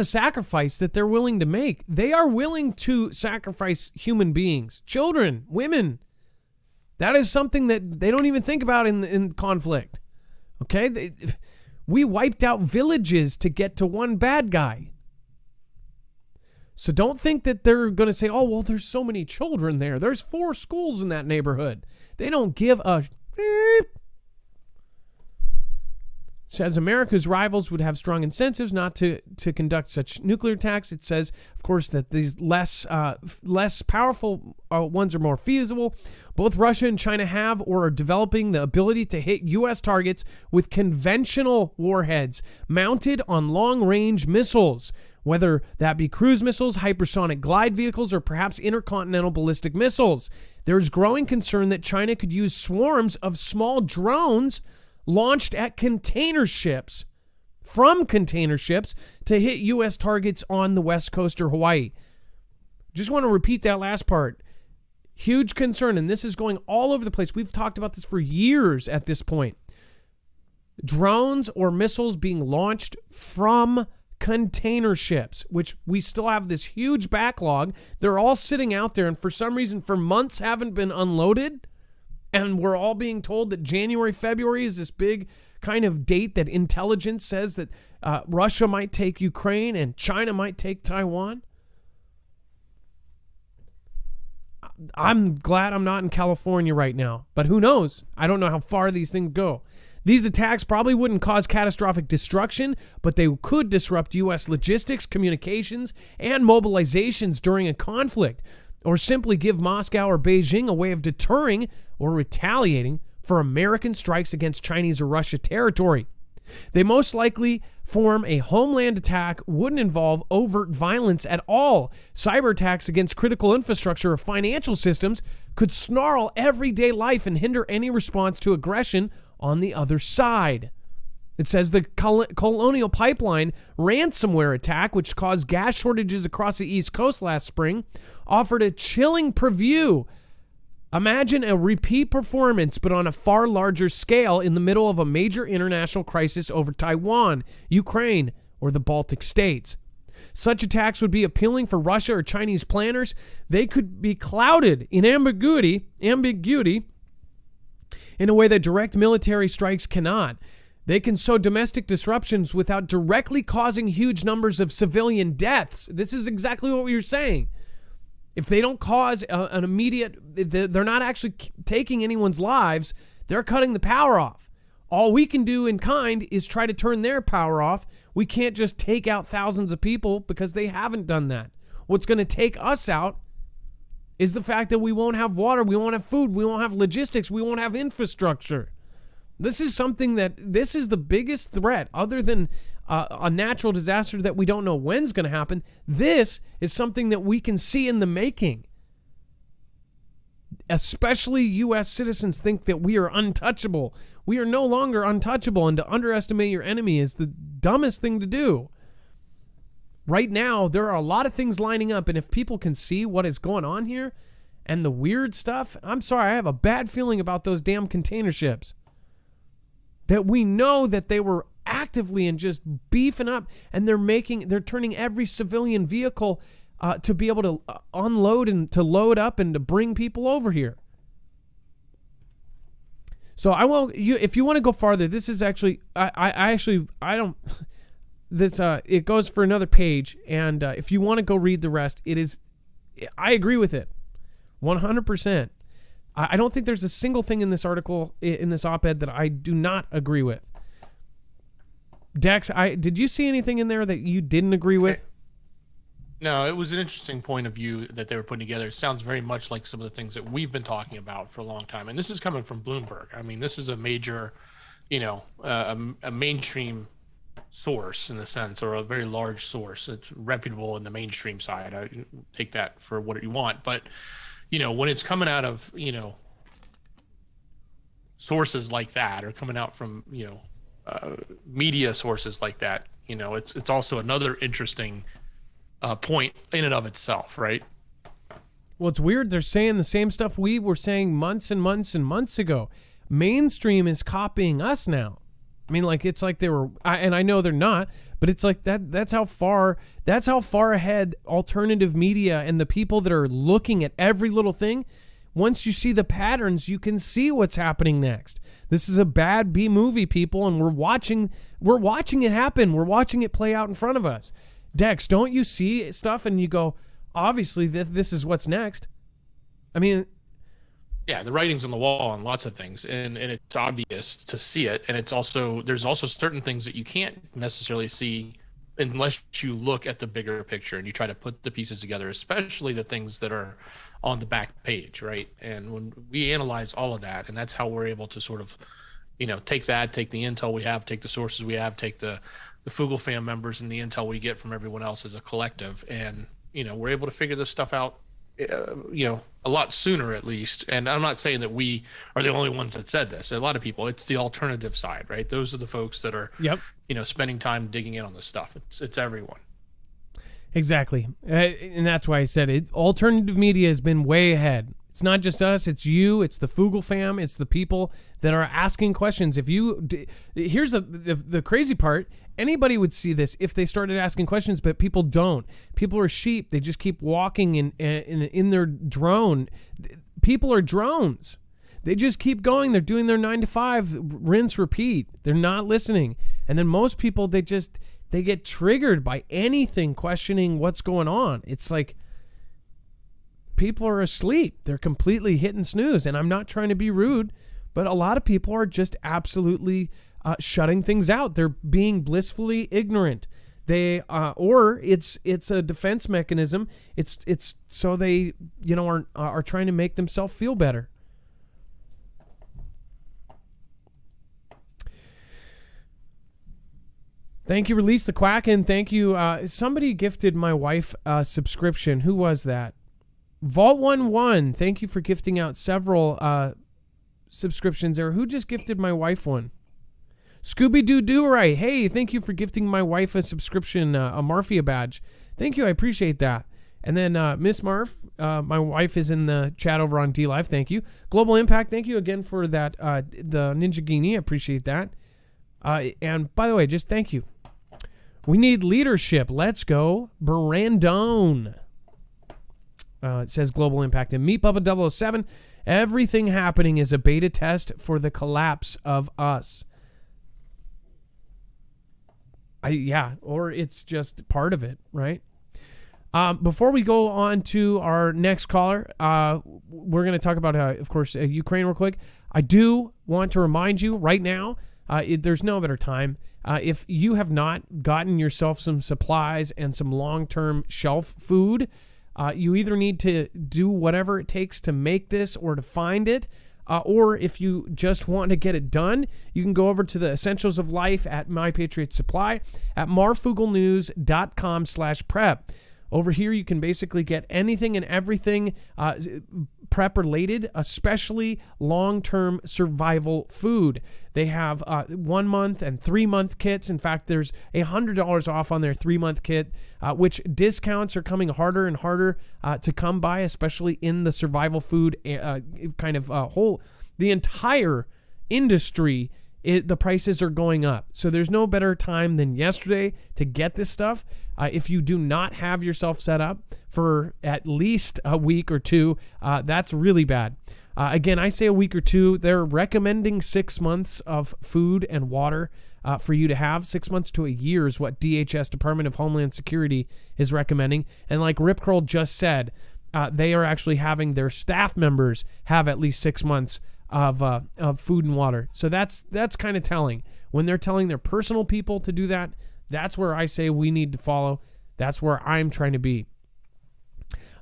sacrifice that they're willing to make. They are willing to sacrifice human beings, children, women. That is something that they don't even think about in conflict. Okay? We wiped out villages to get to one bad guy. So don't think that they're going to say, oh, well, there's so many children there. There's 4 schools in that neighborhood. They don't give a beep. Says America's rivals would have strong incentives not to conduct such nuclear attacks. It says, of course, that these less powerful ones are more feasible. Both Russia and China have or are developing the ability to hit U.S. targets with conventional warheads mounted on long-range missiles, whether that be cruise missiles, hypersonic glide vehicles, or perhaps intercontinental ballistic missiles. There's growing concern that China could use swarms of small drones launched at container ships from container ships to hit U.S. targets on the West Coast or Hawaii. Just want to repeat that last part. Huge concern, and this is going all over the place. We've talked about this for years at this point. Drones or missiles being launched from container ships, which we still have this huge backlog. They're all sitting out there, and for some reason, for months, haven't been unloaded. And we're all being told that January, February is this big kind of date that intelligence says that Russia might take Ukraine and China might take Taiwan. I'm glad I'm not in California right now, but who knows? I don't know how far these things go. These attacks probably wouldn't cause catastrophic destruction, but they could disrupt U.S. logistics, communications, and mobilizations during a conflict, or simply give Moscow or Beijing a way of deterring or retaliating for American strikes against Chinese or Russia territory. They most likely form a homeland attack, wouldn't involve overt violence at all. Cyber attacks against critical infrastructure or financial systems could snarl everyday life and hinder any response to aggression on the other side. It says the Colonial Pipeline ransomware attack, which caused gas shortages across the East Coast last spring, offered a chilling preview. Imagine a repeat performance, but on a far larger scale in the middle of a major international crisis over Taiwan, Ukraine, or the Baltic states. Such attacks would be appealing for Russia or Chinese planners. They could be clouded in ambiguity in a way that direct military strikes cannot. They can sow domestic disruptions without directly causing huge numbers of civilian deaths. This is exactly what we were saying. If they don't cause an immediate, they're not actually taking anyone's lives, they're cutting the power off. All we can do in kind is try to turn their power off. We can't just take out thousands of people because they haven't done that. What's going to take us out is the fact that we won't have water, we won't have food, we won't have logistics, we won't have infrastructure. This is something this is the biggest threat other than a natural disaster that we don't know when's going to happen. This is something that we can see in the making. Especially U.S. citizens think that we are untouchable. We are no longer untouchable, and to underestimate your enemy is the dumbest thing to do. Right now, there are a lot of things lining up, and if people can see what is going on here and the weird stuff, I'm sorry, I have a bad feeling about those damn container ships. That we know that they were actively and just beefing up, and they're turning every civilian vehicle to be able to unload and to load up and to bring people over here. So if you want to go farther, this is actually, I don't, this, it goes for another page. And if you want to go read the rest, I agree with it 100%. I don't think there's a single thing in this article, in this op-ed, that I do not agree with. Dex, did you see anything in there that you didn't agree with? No, it was an interesting point of view that they were putting together. It sounds very much like some of the things that we've been talking about for a long time. And this is coming from Bloomberg. I mean, this is a major, a mainstream source in a sense, or a very large source. It's reputable in the mainstream side. I take that for what you want. But when it's coming out of, sources like that, or coming out from, media sources like that, it's also another interesting point in and of itself, right? Well, it's weird. They're saying the same stuff we were saying months and months and months ago. Mainstream is copying us now. I mean, like, it's like they were, and I know they're not, but it's like that's how far ahead alternative media and the people that are looking at every little thing. Once you see the patterns, you can see what's happening next. This is a bad B movie, people, and we're watching it happen. We're watching it play out in front of us. Dex, don't you see stuff and you go, obviously this is what's next? I mean, yeah, the writing's on the wall on lots of things, and it's obvious to see it. And there's also certain things that you can't necessarily see unless you look at the bigger picture and you try to put the pieces together, especially the things that are on the back page, right? And when we analyze all of that, and that's how we're able to sort of, take the intel we have, take the sources we have, take the Foogle fam members and the intel we get from everyone else as a collective, and we're able to figure this stuff out a lot sooner at least. And I'm not saying that we are the only ones that said this. A lot of people, it's the alternative side, right? Those are the folks that are, spending time digging in on this stuff. It's everyone. Exactly. And that's why I said it. Alternative media has been way ahead. It's not just us. It's you. It's the Foogle fam. It's the people that are asking questions. Here's the crazy part. Anybody would see this if they started asking questions, but people don't. People are sheep. They just keep walking in their drone. People are drones. They just keep going. They're doing their 9 to 5, rinse, repeat. They're not listening. And then most people, they get triggered by anything questioning what's going on. It's like people are asleep. They're completely hitting snooze. And I'm not trying to be rude, but a lot of people are just absolutely shutting things out. They're being blissfully ignorant. They or it's a defense mechanism. It's so they are trying to make themselves feel better. Thank you, Release the Quacken. Thank you. Somebody gifted my wife a subscription. Who was that? Vault11. Thank you for gifting out several subscriptions there. Who just gifted my wife one? Scooby-Doo-Do-Right. Hey, thank you for gifting my wife a subscription, a Marfia badge. Thank you. I appreciate that. And then Miss Marf, my wife is in the chat over on DLive. Thank you. Global Impact. Thank you again for that. The Ninja Guinea. I appreciate that. And by the way, just thank you. We need leadership. Let's go. Brandon. It says Global Impact. And Meat Bubba 007. Everything happening is a beta test for the collapse of us. Or it's just part of it, right? Before we go on to our next caller, we're going to talk about, of course, Ukraine real quick. I do want to remind you right now, there's no better time. If you have not gotten yourself some supplies and some long-term shelf food, you either need to do whatever it takes to make this or to find it, or if you just want to get it done, you can go over to the Essentials of Life at My Patriot Supply at marfooglenews.com/prep. Over here, you can basically get anything and everything prep related, especially long-term survival food. They have 1 month and 3 month kits. In fact, there's $100 off on their 3 month kit, which discounts are coming harder and harder to come by, especially in the survival food kind of whole. The entire industry, the prices are going up. So there's no better time than yesterday to get this stuff. If you do not have yourself set up for at least a week or two, that's really bad. Again, I say a week or two. They're recommending 6 months of food and water for you to have. 6 months to a year is what DHS, Department of Homeland Security, is recommending. And like Rip Curl just said, they are actually having their staff members have at least 6 months of food and water. So that's kind of telling. When they're telling their personal people to do that, that's where I say we need to follow. That's where I'm trying to be.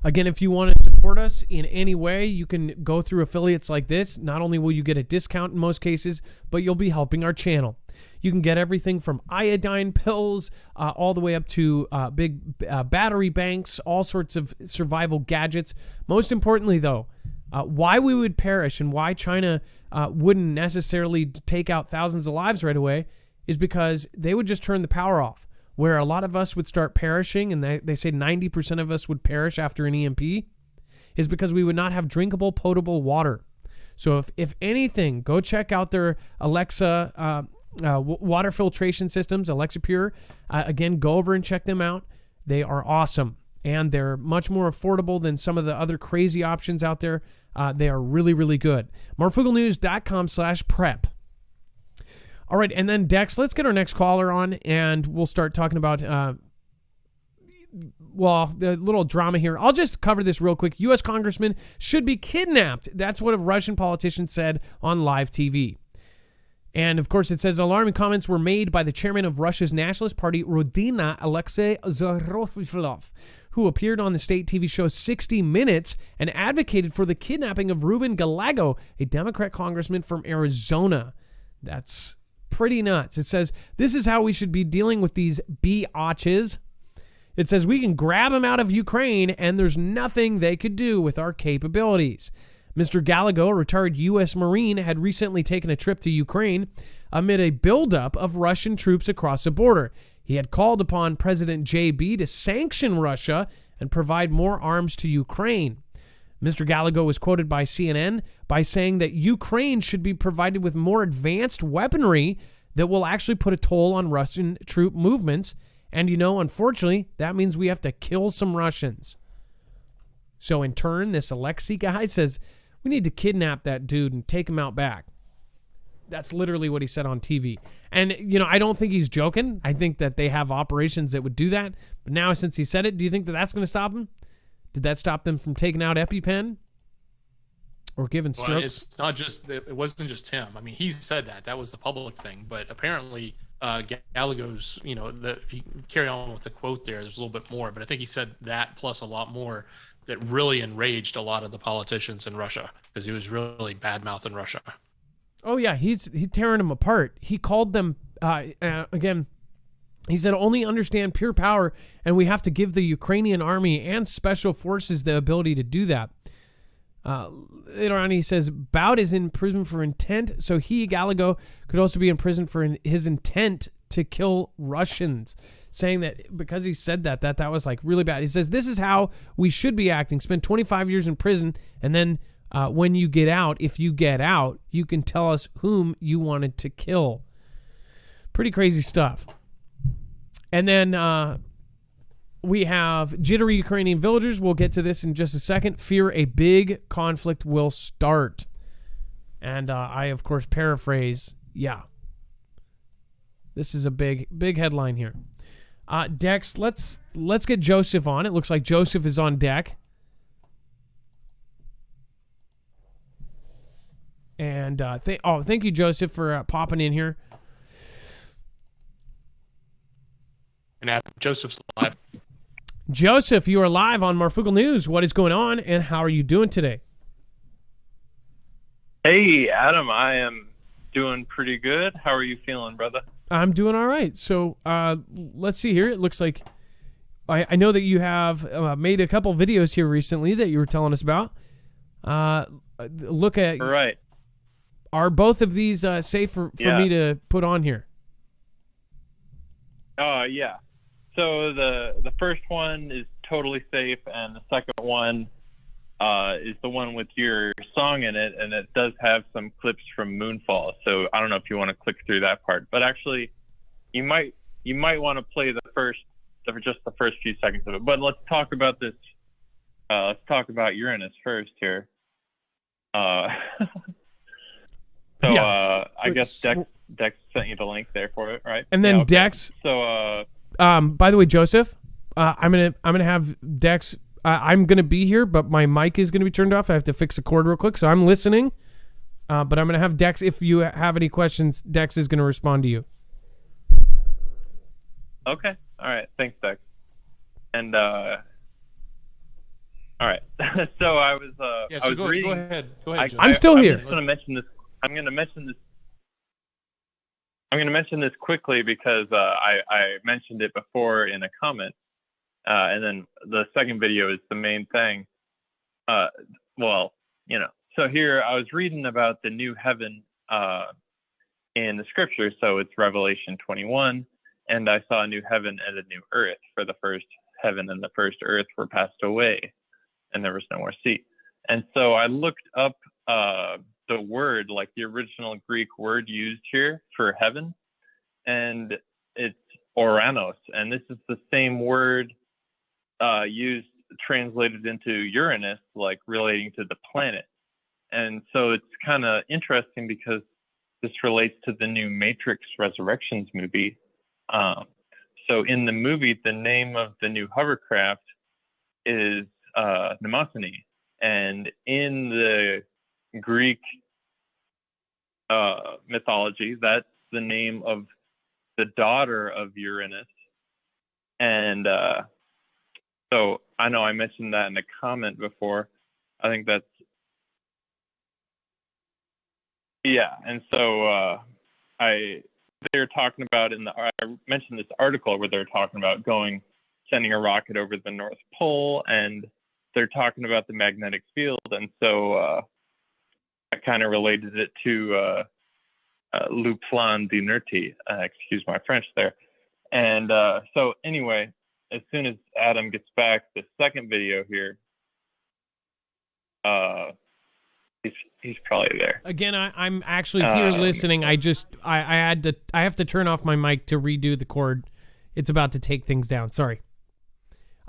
Again, if you want to support us in any way, you can go through affiliates like this. Not only will you get a discount in most cases, but you'll be helping our channel. You can get everything from iodine pills all the way up to big battery banks, all sorts of survival gadgets. Most importantly, though, why we would perish and why China wouldn't necessarily take out thousands of lives right away is because they would just turn the power off, where a lot of us would start perishing, and they say 90% of us would perish after an EMP, is because we would not have drinkable, potable water. So if anything, go check out their Alexa water filtration systems, Alexa Pure. Again, go over and check them out. They are awesome, and they're much more affordable than some of the other crazy options out there. They are really, really good. marfooglenews.com/prep. All right, and then Dex, let's get our next caller on, and we'll start talking about, the little drama here. I'll just cover this real quick. U.S. congressman should be kidnapped. That's what a Russian politician said on live TV. And, of course, it says alarming comments were made by the chairman of Russia's Nationalist Party, Rodina Alexei Zarofilov, who appeared on the state TV show 60 Minutes and advocated for the kidnapping of Ruben Galago, a Democrat congressman from Arizona. That's pretty nuts. It says, this is how we should be dealing with these biatches. It says we can grab them out of Ukraine and there's nothing they could do with our capabilities. Mr. Gallego, a retired U.S. Marine, had recently taken a trip to Ukraine amid a buildup of Russian troops across the border. He had called upon President JB to sanction Russia and provide more arms to Ukraine. Mr. Gallego was quoted by CNN by saying that Ukraine should be provided with more advanced weaponry that will actually put a toll on Russian troop movements. And, unfortunately, that means we have to kill some Russians. So in turn, this Alexei guy says, we need to kidnap that dude and take him out back. That's literally what he said on TV. And, I don't think he's joking. I think that they have operations that would do that. But now, since he said it, do you think that that's going to stop him? Did that stop them from taking out EpiPen? Or giving strokes? Well, it's not just, it wasn't just him. I mean, he said that was the public thing, but apparently Gallego's, if you carry on with the quote there's a little bit more, but I think he said that plus a lot more that really enraged a lot of the politicians in Russia because he was really bad-mouthing Russia. Oh yeah, he's tearing them apart. He called them, again, he said, only understand pure power, and we have to give the Ukrainian army and special forces the ability to do that. Later on, he says, Bout is in prison for intent, so he, Gallego, could also be in prison for his intent to kill Russians, saying that because he said that was like really bad. He says, this is how we should be acting. Spend 25 years in prison, and then when you get out, if you get out, you can tell us whom you wanted to kill. Pretty crazy stuff. And then we have jittery Ukrainian villagers. We'll get to this in just a second. Fear a big conflict will start. And I, of course, paraphrase. Yeah. This is a big headline here. Dex, let's get Joseph on. It looks like Joseph is on deck. And thank you, Joseph, for popping in here. And Joseph's live. Joseph, you are live on Marfoogle News. What is going on, and how are you doing today? Hey, Adam, I am doing pretty good. How are you feeling, brother? I'm doing all right. So let's see here. It looks like I know that you have made a couple videos here recently that you were telling us about. Look at right. Are both of these safe for me to put on here? Yeah. So the first one is totally safe, and the second one is the one with your song in it, and it does have some clips from Moonfall. So I don't know if you want to click through that part, but actually, you might want to play just the first few seconds of it. But let's talk about this. Let's talk about Uranus first here. I guess Dex sent you the link there for it, right? And then Dex. So by the way, Joseph, I'm gonna have Dex. I'm gonna be here, but my mic is gonna be turned off. I have to fix a cord real quick, so I'm listening. But I'm gonna have Dex. If you have any questions, Dex is gonna respond to you. Okay. All right. Thanks, Dex. And all right. So I was reading. Go ahead. I'm still here. I'm just gonna mention this. I'm gonna mention this quickly because I mentioned it before in a comment, and then the second video is the main thing. So here I was reading about the new heaven in the scripture. So it's Revelation 21, and I saw a new heaven and a new earth. For the first heaven and the first earth were passed away, and there was no more sea. And so I looked up the word, like the original Greek word used here for heaven, and it's Oranos, and this is the same word used, translated into Uranus, like relating to the planet. And so it's kind of interesting because this relates to the new Matrix Resurrections movie. So in the movie, the name of the new hovercraft is Mnemosyne, and in the Greek mythology, that's the name of the daughter of Uranus. And so I know I mentioned that in a comment before. I think that's, yeah. And so they're talking about I mentioned this article where they're talking about going sending a rocket over the North Pole, and they're talking about the magnetic field. And so I kind of related it to Le Plan d'inertie, excuse my French there. And so anyway, as soon as Adam gets back, the second video here, he's probably there. Again, I'm actually here listening. I have to turn off my mic to redo the cord. It's about to take things down. Sorry.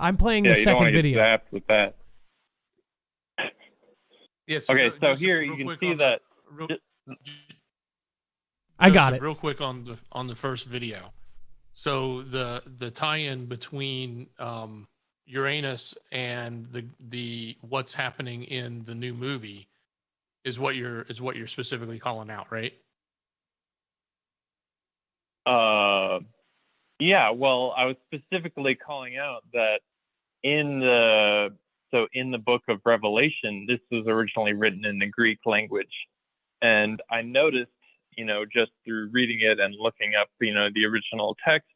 I'm playing the second video. Get zapped with that. Yes. Okay, so here you can see that. I got it. Real quick on the first video. So the tie-in between Uranus and the what's happening in the new movie is what you're specifically calling out, right? Yeah, well, I was specifically calling out that in the book of Revelation, this was originally written in the Greek language. And I noticed, just through reading it and looking up, the original text,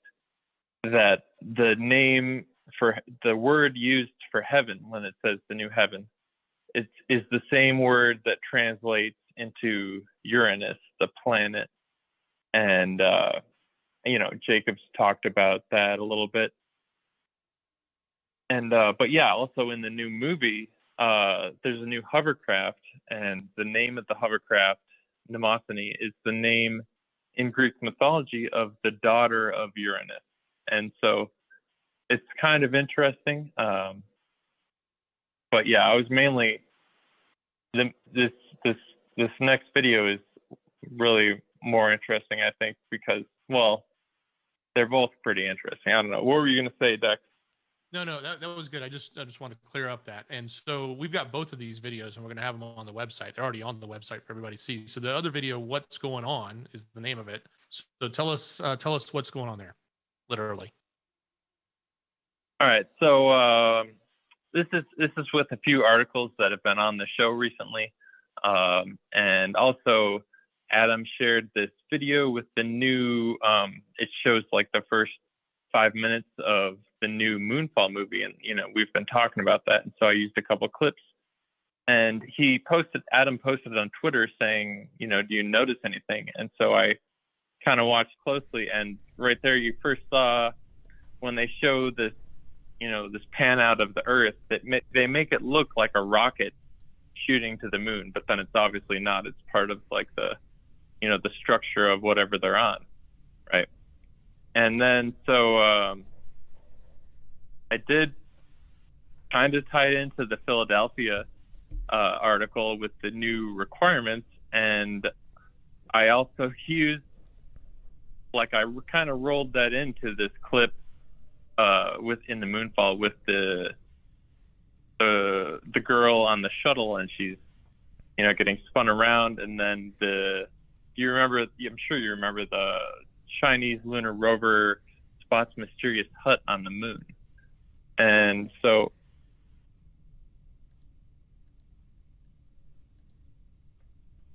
that the name for the word used for heaven when it says the new heaven is the same word that translates into Uranus, the planet. And, Jacob's talked about that a little bit. And, but yeah, also in the new movie, there's a new hovercraft, and the name of the hovercraft, Mnemosyne, is the name in Greek mythology of the daughter of Uranus. And so it's kind of interesting. But yeah, I was mainly, this next video is really more interesting, I think, because, well, they're both pretty interesting. I don't know. What were you going to say, Dex? No, that was good. I just want to clear up that. And so we've got both of these videos, and we're going to have them on the website. They're already on the website for everybody to see. So the other video, What's Going On, is the name of it. So tell us what's going on there, literally. All right. So this is with a few articles that have been on the show recently, and also Adam shared this video with the new. It shows like the first 5 minutes of the new Moonfall movie, and we've been talking about that, and so I used a couple clips. And Adam posted on Twitter saying, do you notice anything? And so I kind of watched closely, and right there you first saw when they show this, this pan out of the Earth, that they make it look like a rocket shooting to the moon, but then it's obviously not. It's part of like the structure of whatever they're on, right? And then so I did kind of tie it into the Philadelphia article with the new requirements, and I also used, like, I kind of rolled that into this clip within the Moonfall with the girl on the shuttle, and she's getting spun around, and then I'm sure you remember the Chinese lunar rover spots mysterious hut on the moon. And so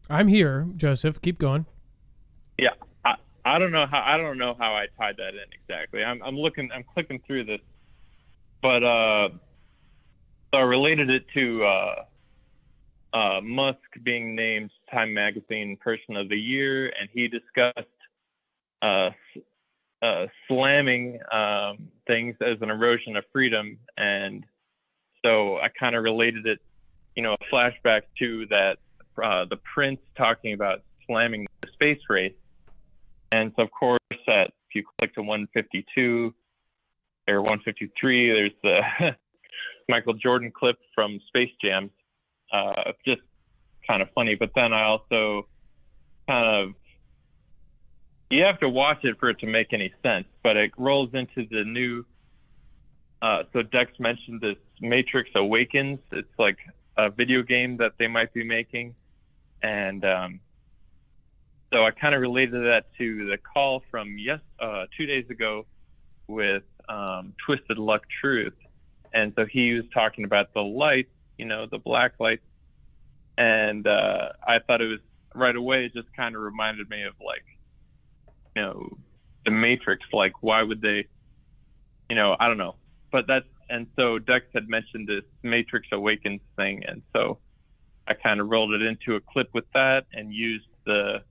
I'm here, Joseph. Keep going. Yeah, I don't know how I tied that in exactly. I'm clicking through this, but so I related it to Musk being named Time Magazine Person of the Year, and he discussed slamming things as an erosion of freedom. And so I kind of related it, a flashback to that, the Prince talking about slamming the space race. And so, of course, if you click to 152 or 153, there's the Michael Jordan clip from Space Jam. Just kind of funny. But then I also you have to watch it for it to make any sense, but it rolls into the new, so Dex mentioned this Matrix Awakens. It's like a video game that they might be making. And so I kind of related that to the call from 2 days ago with Twisted Luck Truth. And so he was talking about the lights, the black lights. And I thought it was right away, it just kind of reminded me of like, the Matrix. Like, why would they, I don't know. so Dex had mentioned this Matrix Awakens thing, and so I kind of rolled it into a clip with that and used the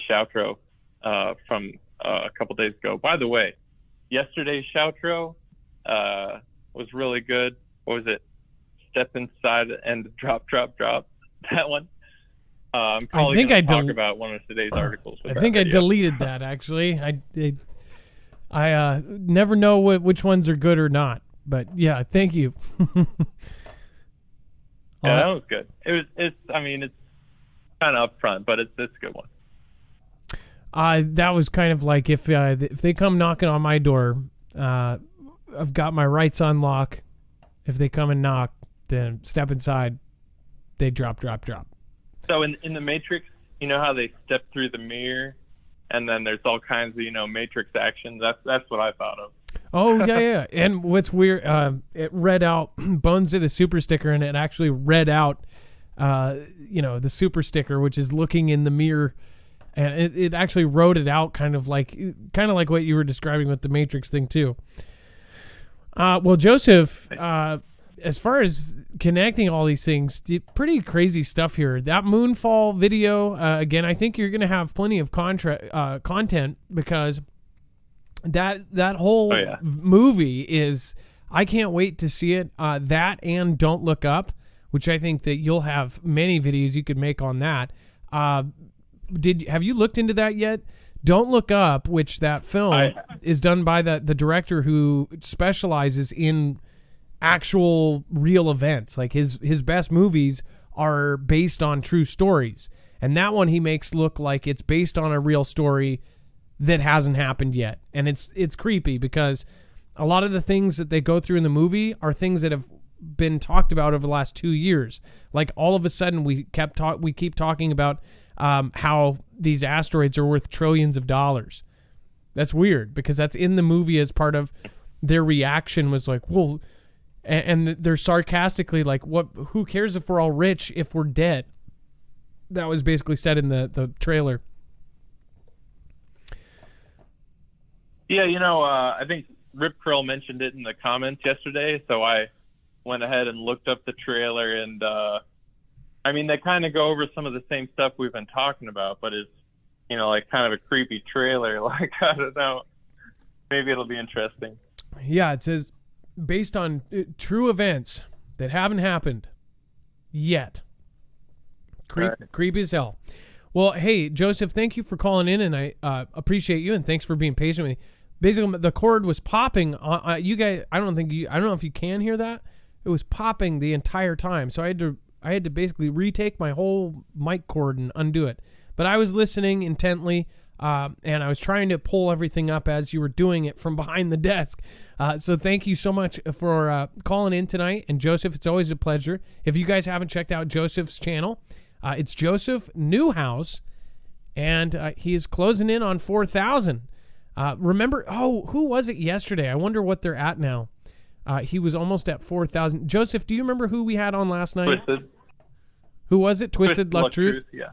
shoutro from a couple days ago. By the way, yesterday's shoutro was really good. What was it? Step inside and drop. That one. I'm probably going to talk about one of today's articles. I think I deleted that, actually. I never know which ones are good or not. But yeah, thank you. Yeah, that was good. It's kind of upfront, but it's a good one. That was kind of like if they come knocking on my door, I've got my rights on lock. If they come and knock, then step inside. They drop. So in the Matrix, you know how they step through the mirror, and then there's all kinds of Matrix actions. That's what I thought of. Oh yeah. And what's weird, it read out. Bones did a super sticker, and it actually read out, the super sticker, which is looking in the mirror, and it actually wrote it out, kind of like what you were describing with the Matrix thing too. Well, Joseph, as far as connecting all these things, pretty crazy stuff here. That Moonfall video, again, I think you're going to have plenty of content, because that whole movie is, I can't wait to see it. That and Don't Look Up, which I think that you'll have many videos you could make on that. Have you looked into that yet? Don't Look Up, which that film is done by the director who specializes in actual real events. Like his best movies are based on true stories, and that one he makes look like it's based on a real story that hasn't happened yet. And it's creepy, because a lot of the things that they go through in the movie are things that have been talked about over the last 2 years. Like all of a sudden we keep talking about how these asteroids are worth trillions of dollars. That's weird, because that's in the movie as part of their reaction, was like, well, and they're sarcastically like, what? Who cares if we're all rich if we're dead? That was basically said in the trailer. Yeah, I think Rip Curl mentioned it in the comments yesterday, so I went ahead and looked up the trailer, and they kind of go over some of the same stuff we've been talking about, but it's, like kind of a creepy trailer. Like, I don't know. Maybe it'll be interesting. Yeah, it says, based on true events that haven't happened yet. Creepy as hell. Well, hey, Joseph, thank you for calling in, and I appreciate you, and thanks for being patient with me. Basically, the cord was popping. You guys, I don't know if you can hear that. It was popping the entire time, so I had to basically retake my whole mic cord and undo it. But I was listening intently, and I was trying to pull everything up as you were doing it from behind the desk. So thank you so much for calling in tonight. And Joseph, it's always a pleasure. If you guys haven't checked out Joseph's channel, it's Joseph Newhouse, and he is closing in on 4,000. Remember, who was it yesterday? I wonder what they're at now. He was almost at 4,000. Joseph, do you remember who we had on last night? Twisted. Who was it? Twisted Luck Truth? Yeah.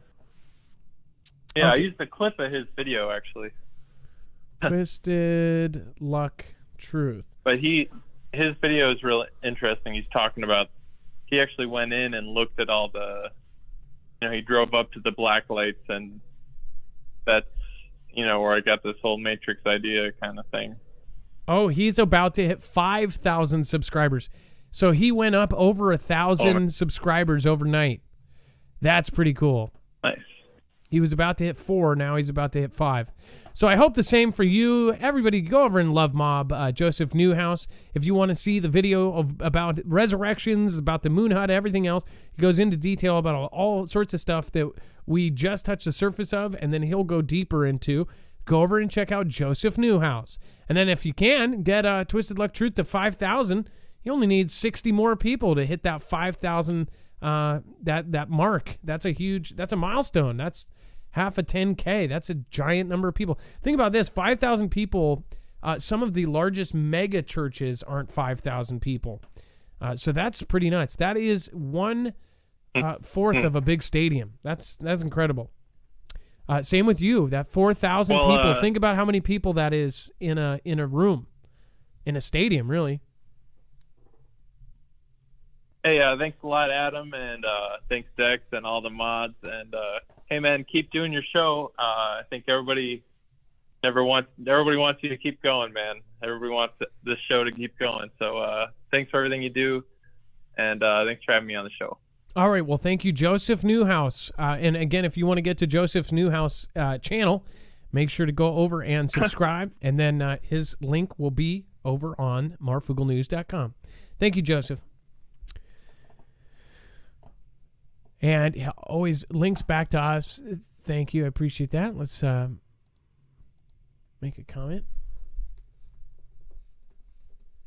Yeah, Okay. I used a clip of his video, actually. Twisted Luck Truth. But his video is real interesting. He's talking about, he actually went in and looked at all the, he drove up to the black lights, and that's, where I got this whole Matrix idea kind of thing. Oh, he's about to hit 5,000 subscribers. So he went up over 1,000 subscribers overnight. That's pretty cool. Nice. He was about to hit 4. Now he's about to hit 5. So I hope the same for you. Everybody, go over and love Mob Joseph Newhouse. If you want to see the video about resurrections, about the moon hut, everything else, he goes into detail about all sorts of stuff that we just touched the surface of, and then he'll go deeper into. Go over and check out Joseph Newhouse. And then if you can, get Twisted Luck Truth to 5,000. You only need 60 more people to hit that 5,000 that mark. That's a milestone. That's half a 10K. That's a giant number of people. Think about this, 5,000 people. Some of the largest mega churches aren't 5,000 people. So that's pretty nuts. That is 1/4 of a big stadium. That's incredible. Same with you, that 4,000 people. Think about how many people that is in a room. in a stadium, really. Hey, thanks a lot, Adam, and thanks, Dex, and all the mods. And hey, man, keep doing your show. I think everybody wants you to keep going, man. Everybody wants this show to keep going. So thanks for everything you do, and thanks for having me on the show. All right, well, thank you, Joseph Newhouse. And again, if you want to get to Joseph's Newhouse channel, make sure to go over and subscribe, and then his link will be over on marfooglenews.com. Thank you, Joseph. And always links back to us. Thank you. I appreciate that. Let's make a comment.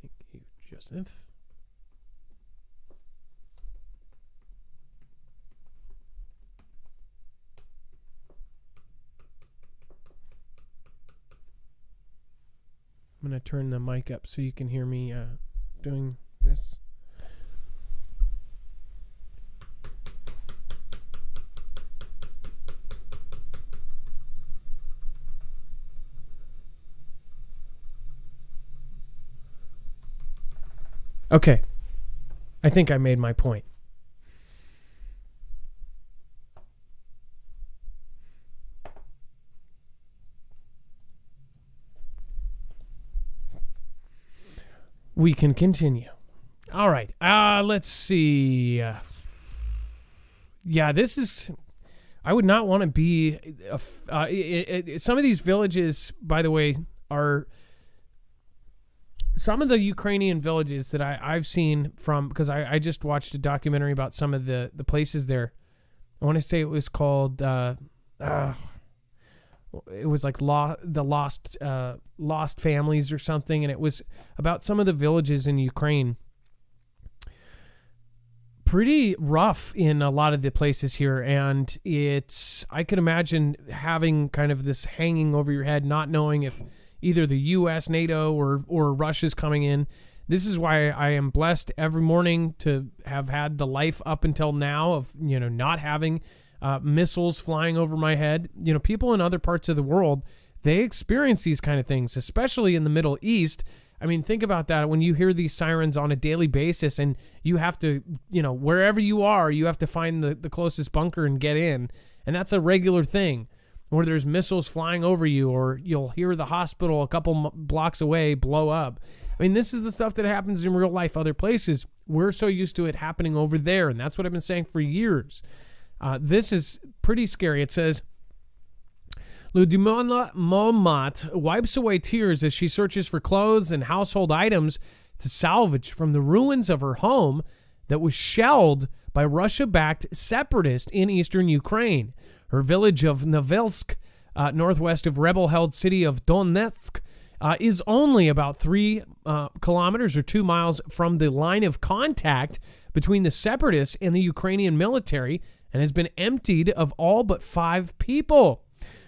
Thank you, Joseph. I'm going to turn the mic up so you can hear me doing this. Okay. I think I made my point. We can continue. All right. Let's see. Yeah, this is... I would not want to be... some of these villages, by the way, are... Some of the Ukrainian villages that I've seen from... Because I just watched a documentary about some of the places there. I want to say it was called... it was like the lost families or something, and it was about some of the villages in Ukraine. Pretty rough in a lot of the places here, and I could imagine having kind of this hanging over your head, not knowing if either the U.S., NATO, or Russia's coming in. This is why I am blessed every morning to have had the life up until now of not having missiles flying over my head. People in other parts of the world, they experience these kind of things, especially in the Middle East. I mean, think about that. When you hear these sirens on a daily basis and you have to, wherever you are, you have to find the closest bunker and get in. And that's a regular thing, where there's missiles flying over you, or you'll hear the hospital a couple blocks away blow up. I mean, this is the stuff that happens in real life other places. We're so used to it happening over there, and that's what I've been saying for years. This is pretty scary. It says, Ludmila Momat wipes away tears as she searches for clothes and household items to salvage from the ruins of her home that was shelled by Russia-backed separatists in eastern Ukraine. Her village of Novelsk, northwest of rebel-held city of Donetsk, is only about 3 kilometers or 2 miles from the line of contact between the separatists and the Ukrainian military, and has been emptied of all but 5 people.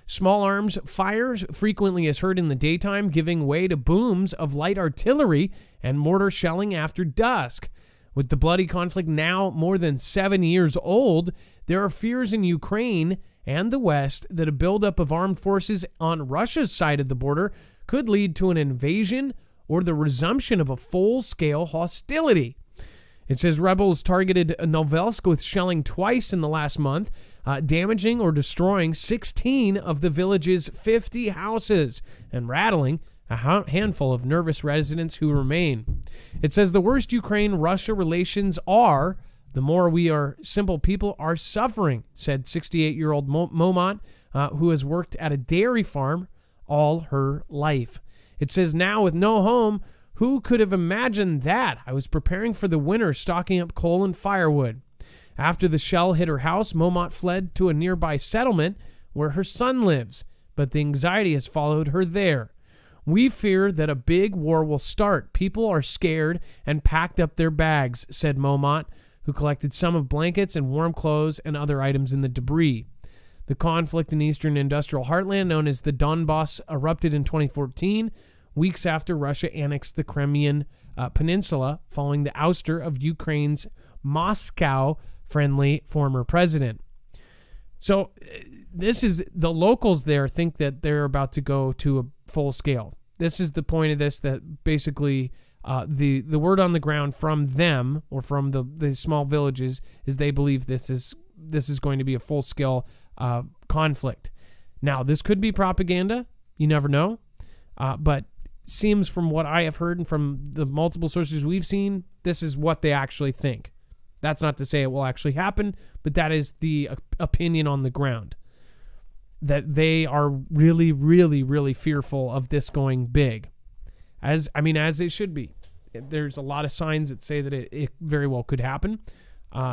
Small arms fires frequently is heard in the daytime, giving way to booms of light artillery and mortar shelling after dusk. With the bloody conflict now more than 7 years old, there are fears in Ukraine and the West that a buildup of armed forces on Russia's side of the border could lead to an invasion or the resumption of a full-scale hostility. It says rebels targeted Novelsk with shelling twice in the last month, damaging or destroying 16 of the village's 50 houses and rattling a handful of nervous residents who remain. It says the worse Ukraine-Russia relations are, the more we simple people are suffering, said 68-year-old Momot, who has worked at a dairy farm all her life. It says now with no home, who could have imagined that? I was preparing for the winter, stocking up coal and firewood. After the shell hit her house, Momot fled to a nearby settlement where her son lives, but the anxiety has followed her there. We fear that a big war will start. People are scared and packed up their bags, said Momot, who collected some of blankets and warm clothes and other items in the debris. The conflict in eastern industrial heartland, known as the Donbass, erupted in 2014, weeks after Russia annexed the Crimean Peninsula following the ouster of Ukraine's Moscow-friendly former president. So this is, the locals there think that they're about to go to a full scale. This is the point of this, that basically the word on the ground from them, or from the small villages, is they believe this is going to be a full-scale conflict. Now, this could be propaganda. You never know. But seems from what I have heard and from the multiple sources we've seen, this is what they actually think. That's not to say it will actually happen, but that is the opinion on the ground. That they are really, really, really fearful of this going big. As it should be. There's a lot of signs that say that it very well could happen.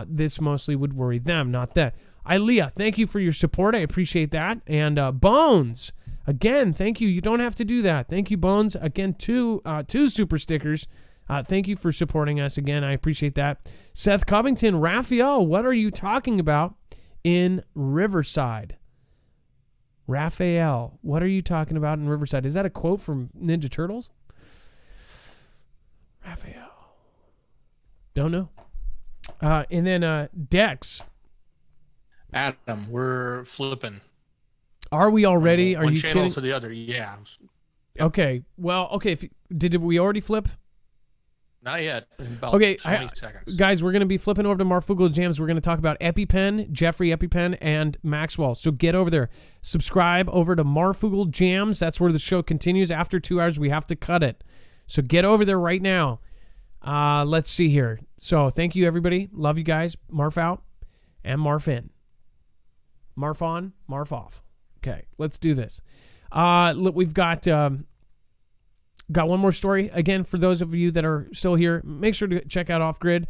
This mostly would worry them, not that. Ilea, thank you for your support. I appreciate that. And Bones, again, thank you. You don't have to do that. Thank you, Bones. Again, two super stickers. Thank you for supporting us again. I appreciate that. Seth Covington, Raphael, what are you talking about in Riverside? Raphael, what are you talking about in Riverside? Is that a quote from Ninja Turtles? Raphael. Don't know. And then Dex. Adam, we're flipping. Are we already? Are one you channel kidding? to the other? Yeah. Okay. Well, okay. Did we already flip? Not yet. In about Okay, 20 seconds. Guys, we're going to be flipping over to Marfoogle Jams. We're going to talk about EpiPen, Jeffrey EpiPen, and Maxwell. So get over there. Subscribe over to Marfoogle Jams. That's where the show continues. After 2 hours, we have to cut it. So get over there right now. Let's see here. So thank you, everybody. Love you guys. Marf out and Marf in. Marf on, Marf off. Okay, let's do this. We've got one more story. Again, for those of you that are still here, make sure to check out Off Grid.